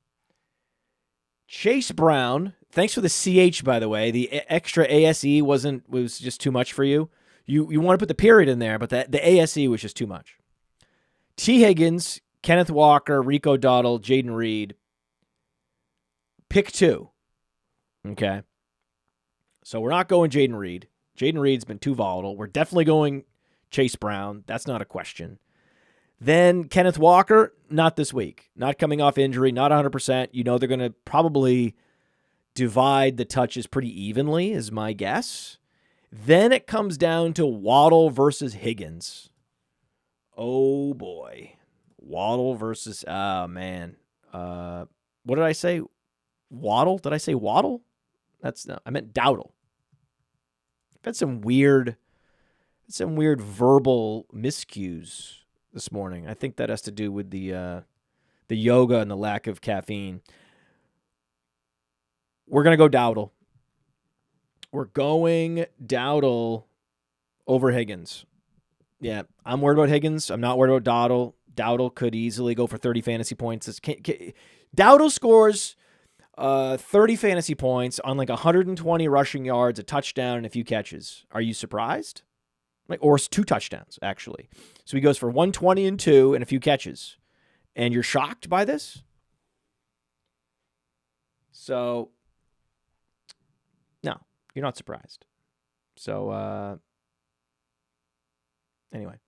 Chase Brown. Thanks for the CH, by the way. The extra ASE was just too much for you. You want to put the period in there, but the ASE was just too much. T. Higgins, Kenneth Walker, Rico Dowdle, Jaden Reed. Pick 2. Okay. So we're not going Jaden Reed. Jaden Reed's been too volatile. We're definitely going Chase Brown. That's not a question. Then Kenneth Walker, not this week. Not coming off injury, not 100%. You know they're going to probably divide the touches pretty evenly, is my guess. Then it comes down to Waddle versus Higgins. Oh, boy. Waddle versus... Oh, man. What did I say? Waddle? Did I say Waddle? I meant Dowdle. I've had some weird verbal miscues this morning. I think that has to do with the yoga and the lack of caffeine. We're going to go Dowdle. We're going Dowdle over Higgins. Yeah, I'm worried about Higgins. I'm not worried about Dowdle. Dowdle could easily go for 30 fantasy points. Dowdle scores 30 fantasy points on like 120 rushing yards, a touchdown, and a few catches. Are you surprised? Or 2 touchdowns, actually. So he goes for 120 and 2 and a few catches. And you're shocked by this? So, no, you're not surprised. So, anyway.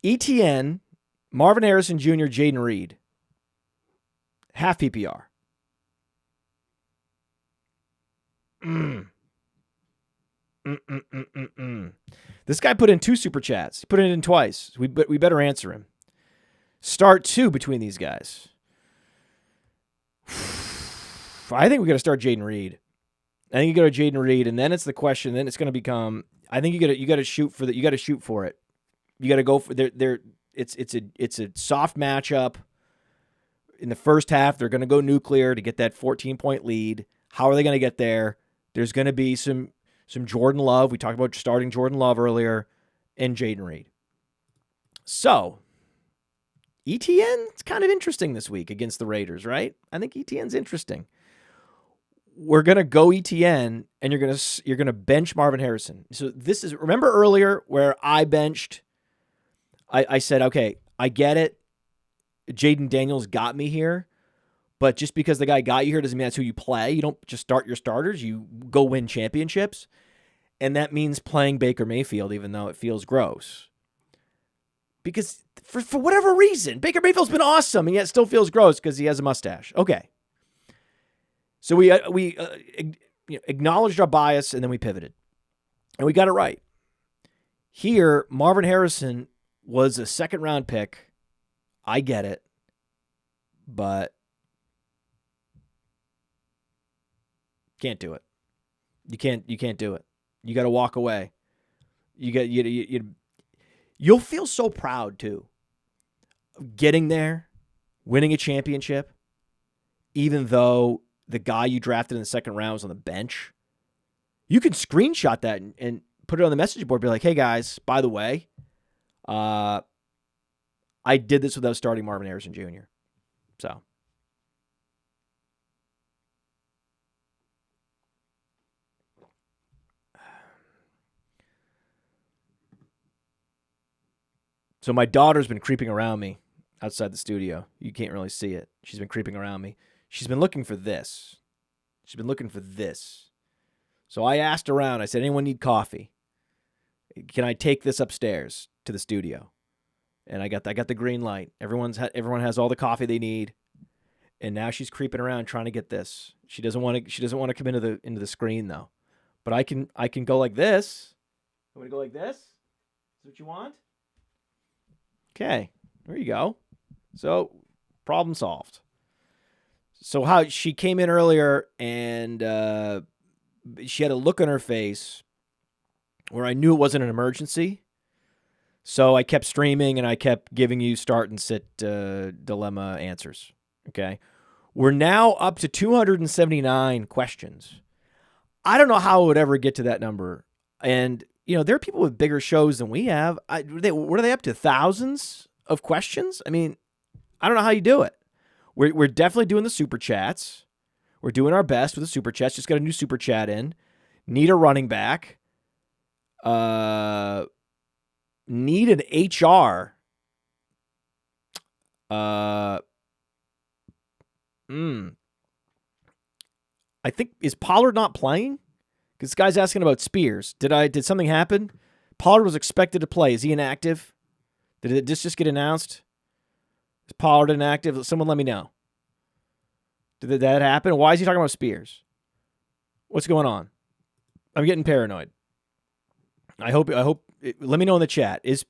ETN, Marvin Harrison Jr., Jaden Reed. Half PPR. This guy put in 2 super chats. He put it in twice. We better answer him. Start 2 between these guys. I think we got to start Jaden Reed. I think you go to Jaden Reed, and then it's the question. Then it's going to become. I think you got to shoot for You got to shoot for it. You got to go for there. It's a soft matchup. In the first half, they're going to go nuclear to get that 14-point lead. How are they going to get there? There's going to be some Jordan Love. We talked about starting Jordan Love earlier, and Jaden Reed. So, ETN's kind of interesting this week against the Raiders, right? I think ETN's interesting. We're gonna go ETN, and you're gonna bench Marvin Harrison. So this is, remember earlier where I benched. I said, okay, I get it. Jaden Daniels got me here, but just because the guy got you here doesn't mean that's who you play. You don't just start your starters. You go win championships, and that means playing Baker Mayfield, even though it feels gross. Because for whatever reason, Baker Mayfield's been awesome, and yet it still feels gross because he has a mustache. Okay. So we acknowledged our bias, and then we pivoted. And we got it right. Here, Marvin Harrison was a second-round pick. I get it. But can't do it. You can't do it. You got to walk away. You'll feel so proud, too, of getting there, winning a championship, even though the guy you drafted in the second round was on the bench. You can screenshot that and put it on the message board. Be like, hey, guys, by the way, I did this without starting Marvin Harrison Jr. So my daughter's been creeping around me outside the studio. You can't really see it. She's been creeping around me. She's been looking for this. So I asked around. I said, anyone need coffee? Can I take this upstairs to the studio? And I got the green light. Everyone has all the coffee they need. And now she's creeping around trying to get this. She doesn't want to come into the screen though. But I can go like this. You want to go like this? Is that what you want? Okay. There you go. So, problem solved. So how she came in earlier and she had a look on her face where I knew it wasn't an emergency. So I kept streaming and I kept giving you start and sit dilemma answers. Okay. We're now up to 279 questions. I don't know how I would ever get to that number. And, there are people with bigger shows than we have. What are they up to? Thousands of questions? I mean, I don't know how you do it. We're definitely doing the super chats. We're doing our best with the super chats. Just got a new super chat in. Need a running back. Need an HR. I think, is Pollard not playing? Because this guy's asking about Spears. Did something happen? Pollard was expected to play. Is he inactive? Did this just get announced? Is Pollard inactive? Someone let me know. Did that happen? Why is he talking about Spears? What's going on? I'm getting paranoid. I hope. Let me know in the chat. Is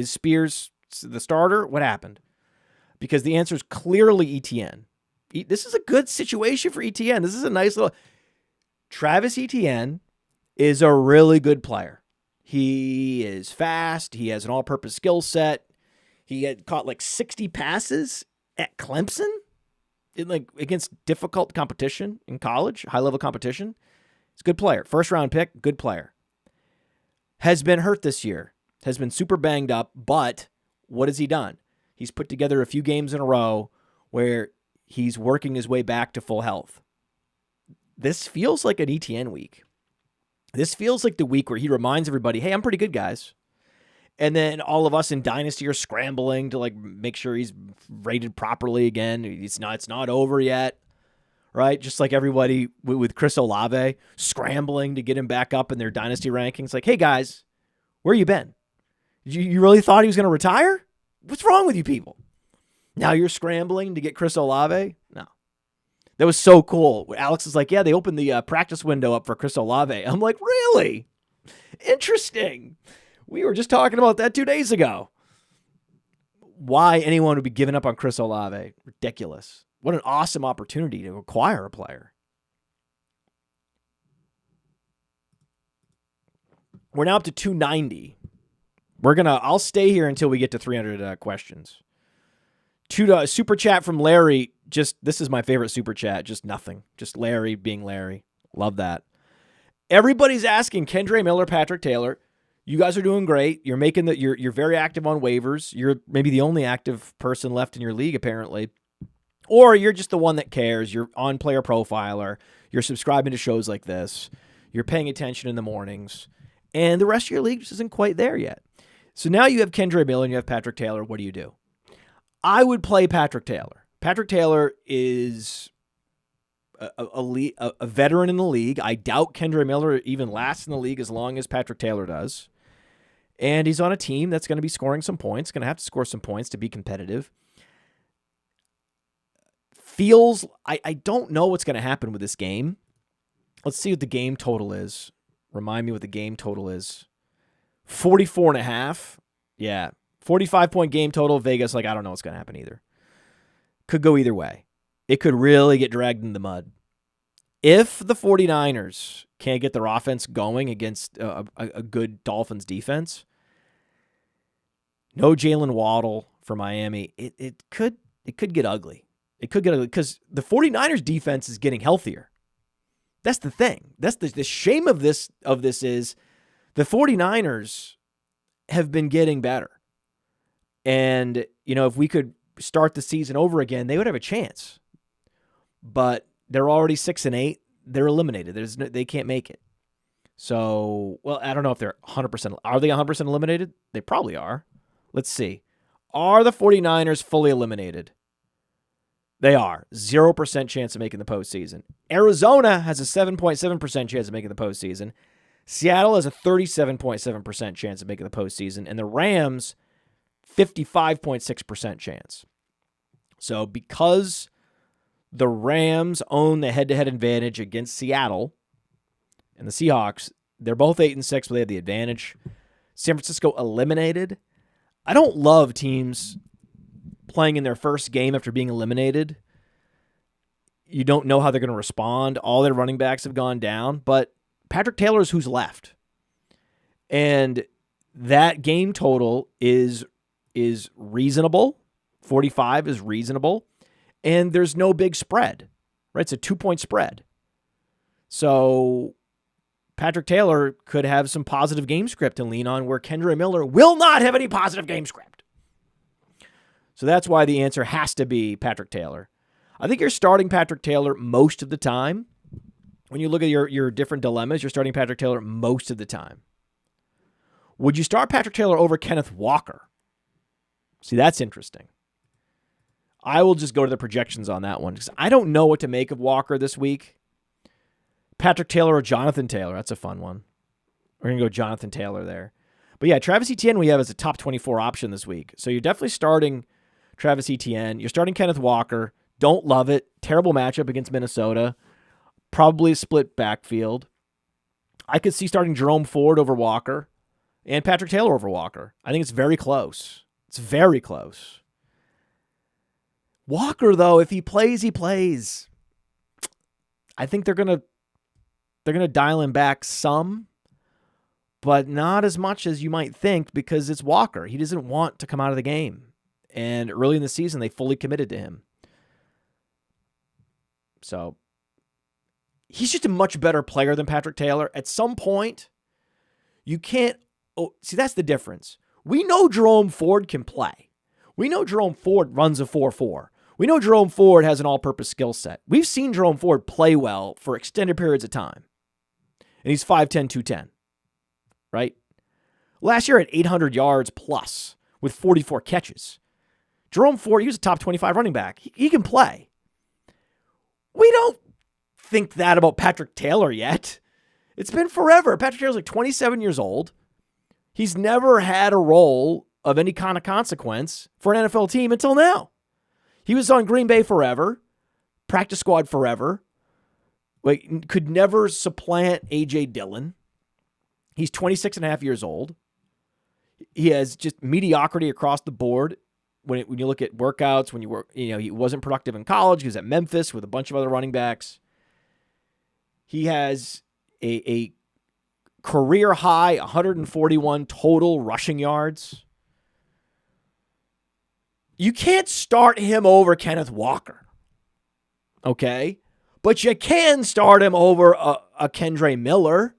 Spears the starter? What happened? Because the answer is clearly ETN. This is a good situation for ETN. This is a nice little. Travis Etienne is a really good player. He is fast. He has an all-purpose skill set. He had caught like 60 passes at Clemson against difficult competition in college, high-level competition. He's a good player. First-round pick, good player. Has been hurt this year. Has been super banged up, but what has he done? He's put together a few games in a row where he's working his way back to full health. This feels like an ETN week. This feels like the week where he reminds everybody, hey, I'm pretty good, guys. And then all of us in Dynasty are scrambling to make sure he's rated properly again. It's not over yet, right? Just like everybody with Chris Olave scrambling to get him back up in their Dynasty rankings. Like, hey, guys, where you been? You really thought he was going to retire? What's wrong with you people? Now you're scrambling to get Chris Olave? No. That was so cool. Alex is like, yeah, they opened the practice window up for Chris Olave. I'm like, really? Interesting. We were just talking about that 2 days ago. Why anyone would be giving up on Chris Olave? Ridiculous. What an awesome opportunity to acquire a player. We're now up to 290. I'll stay here until we get to 300 questions. Super chat from Larry. This is my favorite super chat. Just nothing. Just Larry being Larry. Love that. Everybody's asking Kendre Miller, Patrick Taylor. You guys are doing great. You're you're very active on waivers. You're maybe the only active person left in your league, apparently. Or you're just the one that cares. You're on Player Profiler. You're subscribing to shows like this. You're paying attention in the mornings. And the rest of your league just isn't quite there yet. So now you have Kendre Miller and you have Patrick Taylor. What do you do? I would play Patrick Taylor. Patrick Taylor is a veteran in the league. I doubt Kendre Miller even lasts in the league as long as Patrick Taylor does. And he's on a team that's going to be scoring some points, going to have to score some points to be competitive. I don't know what's going to happen with this game. Let's see what the game total is. Remind me what the game total is. 44.5. Yeah. 45-point game total. Vegas, I don't know what's going to happen either. Could go either way. It could really get dragged in the mud. If the 49ers can't get their offense going against a good Dolphins defense, no Jalen Waddle for Miami, it could get ugly. It could get ugly because the 49ers defense is getting healthier. That's the thing. That's the shame of this is the 49ers have been getting better. And, if we could start the season over again, they would have a chance. But they're already 6-8. They're eliminated. They can't make it. So, I don't know if they're 100%. Are they 100% eliminated? They probably are. Let's see. Are the 49ers fully eliminated? They are. 0% chance of making the postseason. Arizona has a 7.7% chance of making the postseason. Seattle has a 37.7% chance of making the postseason. And the Rams, 55.6% chance. So because the Rams own the head-to-head advantage against Seattle and the Seahawks, they're both 8-6, but they have the advantage. San Francisco eliminated. I don't love teams playing in their first game after being eliminated. You don't know how they're going to respond. All their running backs have gone down, but Patrick Taylor is who's left. And that game total is reasonable. 45 is reasonable. And there's no big spread, right? It's a 2-point spread. So Patrick Taylor could have some positive game script to lean on where Kendre Miller will not have any positive game script. So that's why the answer has to be Patrick Taylor. I think you're starting Patrick Taylor most of the time. When you look at your different dilemmas, you're starting Patrick Taylor most of the time. Would you start Patrick Taylor over Kenneth Walker? See, that's interesting. I will just go to the projections on that one because I don't know what to make of Walker this week. Patrick Taylor or Jonathan Taylor? That's a fun one. We're going to go Jonathan Taylor there. But yeah, Travis Etienne we have as a top 24 option this week. So you're definitely starting Travis Etienne. You're starting Kenneth Walker. Don't love it. Terrible matchup against Minnesota. Probably a split backfield. I could see starting Jerome Ford over Walker and Patrick Taylor over Walker. I think it's very close. It's very close. Walker, though, if he plays, he plays. I think they're gonna dial him back some, but not as much as you might think because it's Walker. He doesn't want to come out of the game. And early in the season, they fully committed to him. So he's just a much better player than Patrick Taylor. At some point, you can't... Oh, see, that's the difference. We know Jerome Ford can play. We know Jerome Ford runs a 4.4. We know Jerome Ford has an all-purpose skill set. We've seen Jerome Ford play well for extended periods of time. And he's 5'10", 210. Right? Last year at 800 yards plus with 44 catches. Jerome Ford, he was a top 25 running back. He can play. We don't think that about Patrick Taylor yet. It's been forever. Patrick Taylor's 27 years old. He's never had a role of any kind of consequence for an NFL team until now. He was on Green Bay forever, practice squad forever, could never supplant A.J. Dillon. He's 26 and a half years old. He has just mediocrity across the board. When you look at workouts, he wasn't productive in college. He was at Memphis with a bunch of other running backs. He has a career high 141 total rushing yards. You can't start him over Kenneth Walker, okay? But you can start him over a Kendre Miller.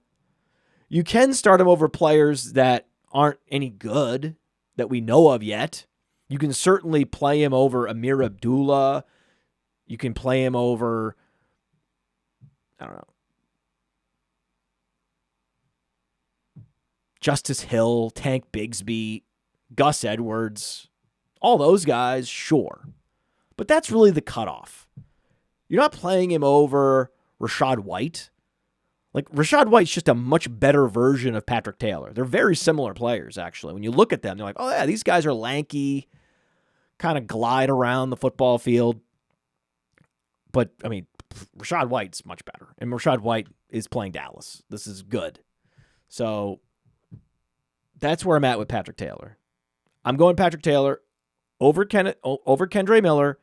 You can start him over players that aren't any good that we know of yet. You can certainly play him over Amir Abdullah. You can play him over, I don't know, Justice Hill, Tank Bigsby, Gus Edwards, all those guys, sure. But that's really the cutoff. You're not playing him over Rachaad White. Like, Rachaad White's just a much better version of Patrick Taylor. They're very similar players, actually. When you look at them, they're like, oh, yeah, these guys are lanky, kind of glide around the football field. But, I mean, Rachaad White's much better. And Rachaad White is playing Dallas. This is good. So, that's where I'm at with Patrick Taylor. I'm going Patrick Taylor over Kendre Miller,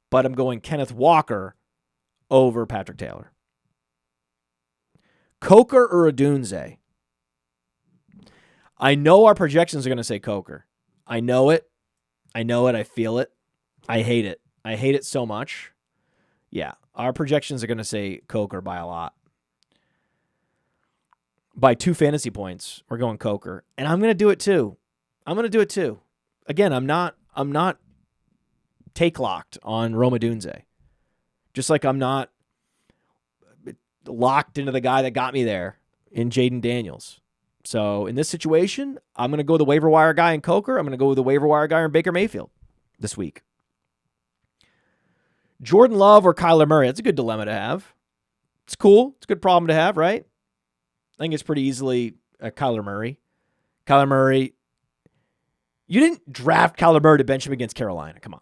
but I'm going Kenneth Walker over Patrick Taylor. Coker or Odunze? I know our projections are going to say Coker. I know it. I feel it. I hate it. I hate it so much. Yeah, our projections are going to say Coker by a lot. By 2 fantasy points, we're going Coker. And I'm going to do it too. Again, I'm not take locked on Rome Odunze. Just like I'm not locked into the guy that got me there in Jaden Daniels. So in this situation, I'm going to go the waiver wire guy in Coker. I'm going to go with the waiver wire guy in Baker Mayfield this week. Jordan Love or Kyler Murray? That's a good dilemma to have. It's cool. It's a good problem to have, right? I think it's pretty easily Kyler Murray. Kyler Murray, you didn't draft Kyler Murray to bench him against Carolina. Come on.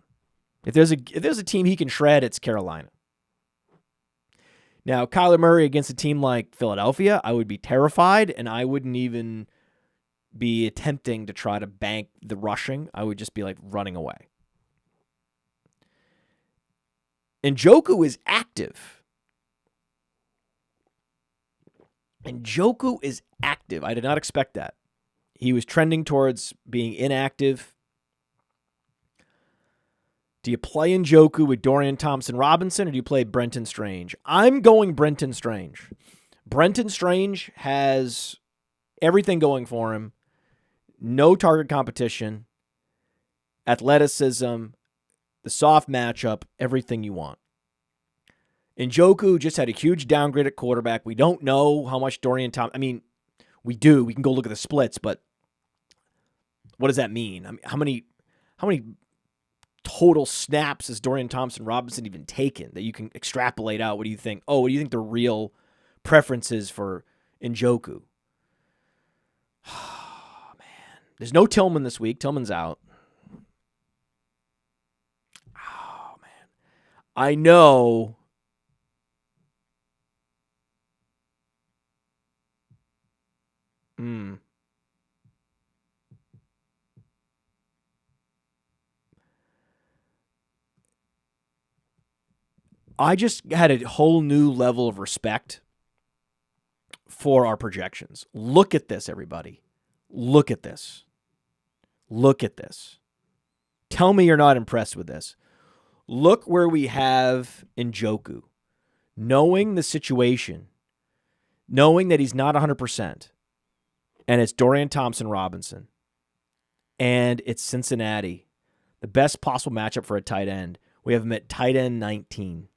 If there's a team he can shred, it's Carolina. Now, Kyler Murray against a team like Philadelphia, I would be terrified, and I wouldn't even be attempting to try to bank the rushing. I would just be like running away. Njoku is active. I did not expect that. He was trending towards being inactive. Do you play Njoku with Dorian Thompson-Robinson, or do you play Brenton Strange? I'm going Brenton Strange. Brenton Strange has everything going for him. No target competition, athleticism, the soft matchup, everything you want. Njoku just had a huge downgrade at quarterback. We don't know how much Dorian Thompson... I mean, we do. We can go look at the splits, but what does that mean? I mean, how many total snaps has Dorian Thompson-Robinson even taken that you can extrapolate out? What do you think? What do you think the real preference is for Njoku? Oh, man. There's no Tillman this week. Tillman's out. Oh, man. I know. I just had a whole new level of respect for our projections. Look at this, everybody. Look at this. Tell me you're not impressed with this. Look where we have Njoku. Knowing the situation, knowing that he's not 100%, and it's Dorian Thompson-Robinson, and it's Cincinnati, the best possible matchup for a tight end. We have him at tight end 19.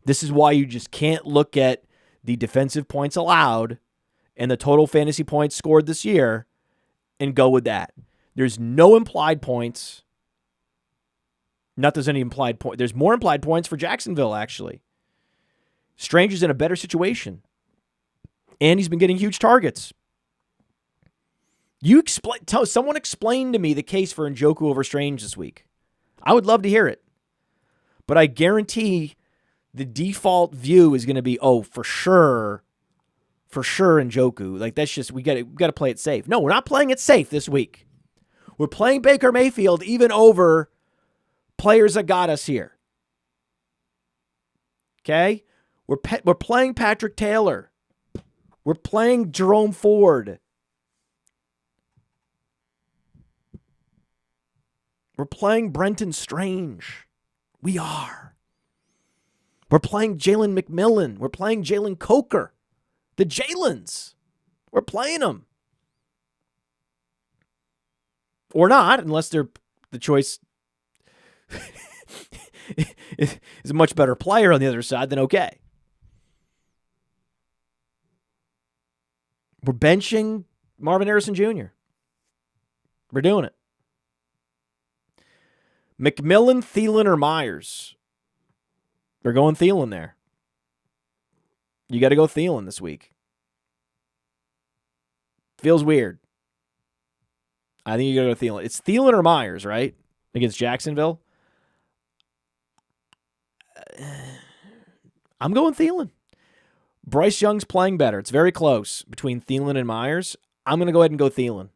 This is why you just can't look at the defensive points allowed and the total fantasy points scored this year and go with that. There's no implied points. Not there's any implied point. There's more implied points for Jacksonville, actually. Strange is in a better situation. And he's been getting huge targets. Someone explain to me the case for Njoku over Strange this week. I would love to hear it. But I guarantee the default view is going to be, for sure Njoku. Like, that's just, we got to play it safe. No, we're not playing it safe this week. We're playing Baker Mayfield even over players that got us here. Okay? We're playing Patrick Taylor. We're playing Jerome Ford. We're playing Brenton Strange. We are. We're playing Jalen McMillan. We're playing Jalen Coker. The Jalens. We're playing them. Or not, unless they're the choice is a much better player on the other side, then okay. We're benching Marvin Harrison Jr. We're doing it. McMillan, Thielen, or Myers? They're going Thielen there. You got to go Thielen this week. Feels weird. I think you got to go Thielen. It's Thielen or Myers, right? Against Jacksonville. I'm going Thielen. Bryce Young's playing better. It's very close between Thielen and Myers. I'm going to go ahead and go Thielen.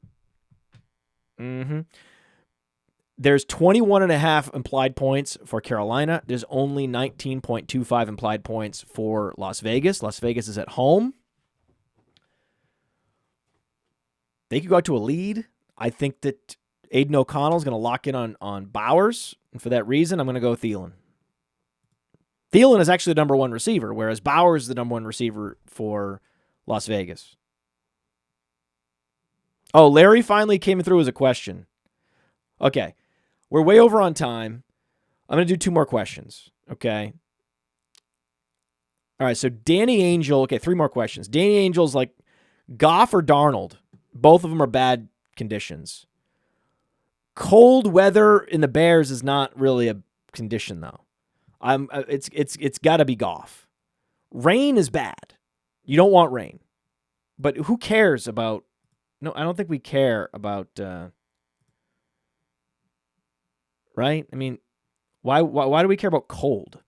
There's 21.5 implied points for Carolina. There's only 19.25 implied points for Las Vegas. Las Vegas is at home. They could go out to a lead. I think that Aiden O'Connell is going to lock in on Bowers. And for that reason, I'm going to go Thielen. Thielen is actually the number one receiver, whereas Bowers is the number one receiver for Las Vegas. Oh, Larry finally came through as a question. Okay. We're way over on time. I'm going to do 2 more questions. Okay. All right. So Danny Angel. Okay. 3 more questions. Danny Angel's like Goff or Darnold. Both of them are bad conditions. Cold weather in the Bears is not really a condition though. It's got to be Goff. Rain is bad. You don't want rain. But who cares about? No, I don't think we care about. Right? I mean, why do we care about cold?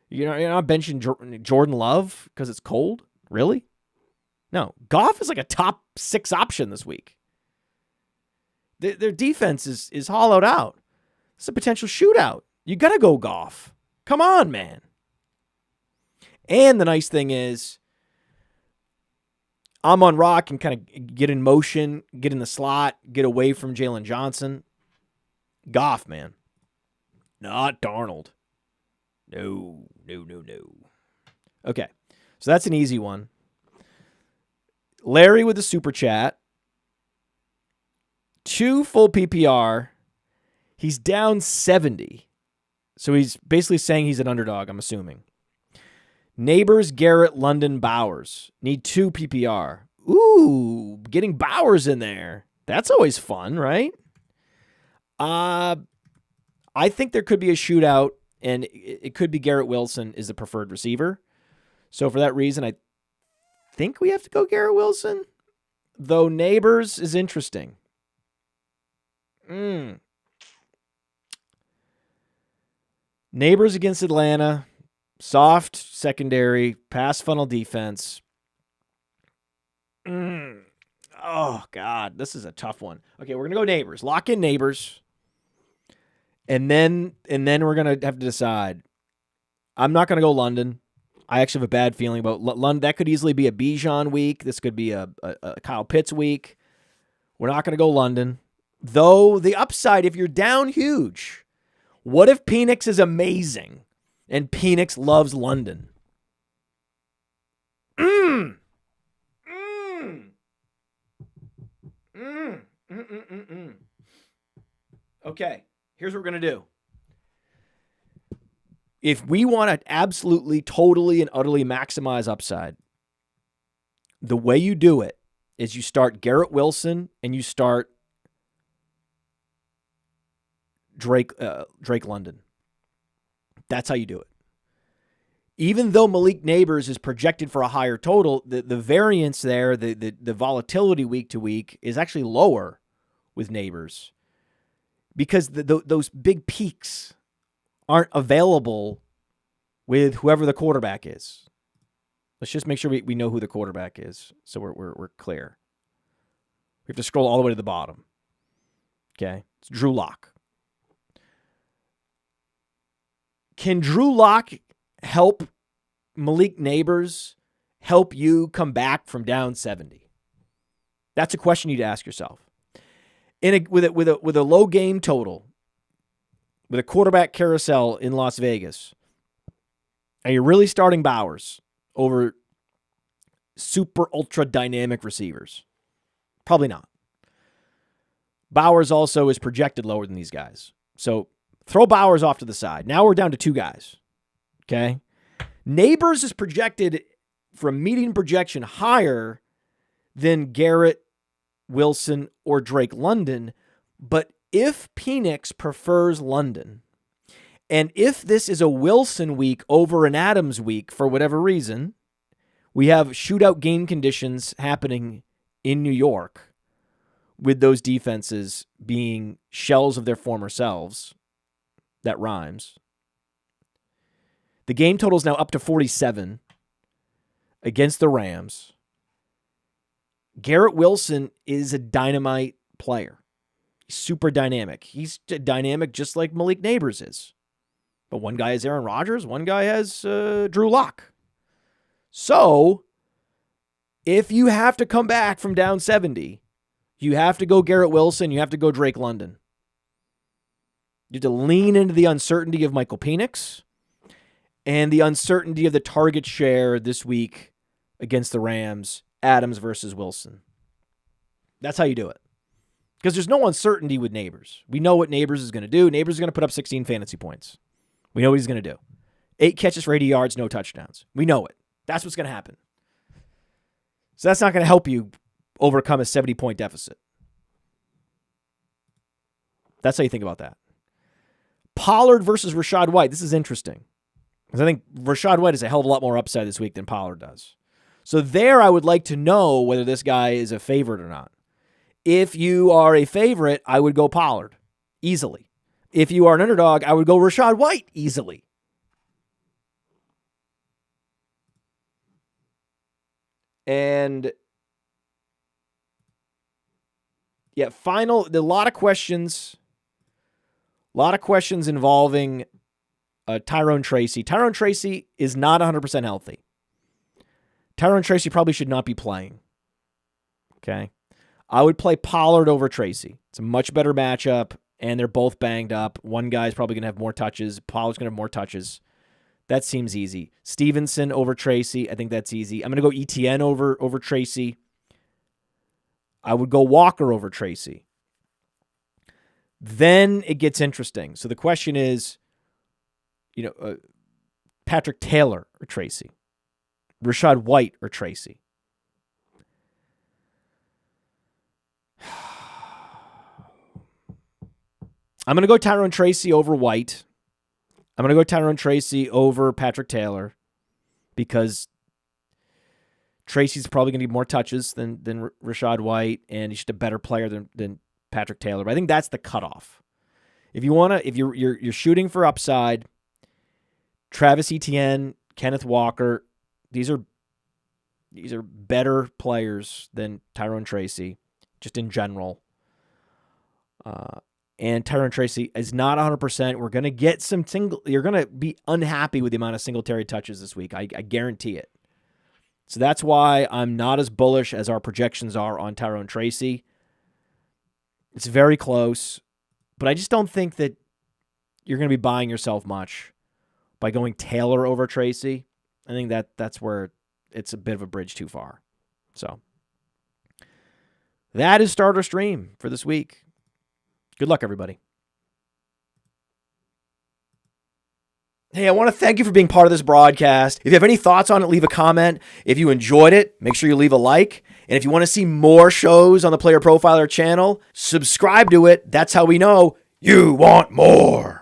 You're not benching Jordan Love because it's cold? Really? No. Goff is like a top 6 option this week. Their defense is hollowed out. It's a potential shootout. You got to go Goff. Come on, man. And the nice thing is, Amon Ra can kind of get in motion, get in the slot, get away from Jalen Johnson. Goff, man. Not Darnold. No. Okay, so that's an easy one. Larry with the super chat. 2 full PPR. He's down 70. So he's basically saying he's an underdog, I'm assuming. Neighbors, Garrett, London, Bowers. Need 2 PPR. Ooh, getting Bowers in there. That's always fun, right? I think there could be a shootout, and it could be Garrett Wilson is the preferred receiver. So for that reason, I think we have to go Garrett Wilson. Though Neighbors is interesting. Neighbors against Atlanta. Soft secondary. Pass funnel defense. Oh, God. This is a tough one. Okay, we're going to go Neighbors. Lock in Neighbors. And then we're going to have to decide. I'm not going to go London. I actually have a bad feeling about London. That could easily be a Bijan week. This could be a Kyle Pitts week. We're not going to go London. Though the upside, if you're down huge, what if Penix is amazing and Penix loves London? Okay, here's what we're going to do. If we want to absolutely, totally, and utterly maximize upside, the way you do it is you start Garrett Wilson and you start Drake London. That's how you do it. Even though Malik Neighbors is projected for a higher total, the variance there, the volatility week to week is actually lower with Neighbors because those big peaks aren't available with whoever the quarterback is. Let's just make sure we know who the quarterback is so we're clear. We have to scroll all the way to the bottom. Okay? It's Drew Lock. Can Drew Lock help Malik Neighbors help you come back from down 70? That's a question you need to ask yourself. With a low game total, with a quarterback carousel in Las Vegas, are you really starting Bowers over super ultra dynamic receivers? Probably not. Bowers also is projected lower than these guys. So throw Bowers off to the side. Now we're down to 2 guys. Okay? Neighbors is projected for a median projection higher than Garrett, Wilson, or Drake London. But if Penix prefers London, and if this is a Wilson week over an Adams week for whatever reason, we have shootout game conditions happening in New York with those defenses being shells of their former selves. That rhymes. The game total is now up to 47 against the Rams. Garrett Wilson is a dynamite player. He's super dynamic. He's dynamic just like Malik Neighbors is. But one guy has Aaron Rodgers, one guy has Drew Lock. So, if you have to come back from down 70, you have to go Garrett Wilson, you have to go Drake London. You have to lean into the uncertainty of Michael Penix and the uncertainty of the target share this week against the Rams, Adams versus Wilson. That's how you do it. Because there's no uncertainty with Neighbors. We know what Neighbors is going to do. Neighbors is going to put up 16 fantasy points. We know what he's going to do. 8 catches for 80 yards, no touchdowns. We know it. That's what's going to happen. So that's not going to help you overcome a 70-point deficit. That's how you think about that. Pollard versus Rachaad White. This is interesting. Because I think Rachaad White has a hell of a lot more upside this week than Pollard does. So there I would like to know whether this guy is a favorite or not. If you are a favorite, I would go Pollard easily. If you are an underdog, I would go Rachaad White easily. And yeah, a lot of questions involving Tyrone Tracy. Tyrone Tracy is not 100% healthy. Tyrone Tracy probably should not be playing. Okay. I would play Pollard over Tracy. It's a much better matchup, and they're both banged up. One guy's probably going to have more touches. Pollard's going to have more touches. That seems easy. Stevenson over Tracy. I think that's easy. I'm going to go ETN over Tracy. I would go Walker over Tracy. Then it gets interesting. So the question is, Patrick Taylor or Tracy? Rachaad White or Tracy? I'm going to go Tyrone Tracy over White. I'm going to go Tyrone Tracy over Patrick Taylor because Tracy's probably going to get more touches than Rachaad White, and he's just a better player than Patrick Taylor. But I think that's the cutoff. If you're shooting for upside, Travis Etienne, Kenneth Walker, these are better players than Tyrone Tracy, just in general. And Tyrone Tracy is not 100%. We're going to get you're going to be unhappy with the amount of Singletary touches this week. I guarantee it. So that's why I'm not as bullish as our projections are on Tyrone Tracy. It's very close, but I just don't think that you're going to be buying yourself much by going Taylor over Tracy. I think that's where it's a bit of a bridge too far. So that is Starter Stream for this week. Good luck, everybody. Hey, I want to thank you for being part of this broadcast. If you have any thoughts on it, leave a comment. If you enjoyed it, make sure you leave a like. And if you want to see more shows on the Player Profiler channel, subscribe to it. That's how we know you want more.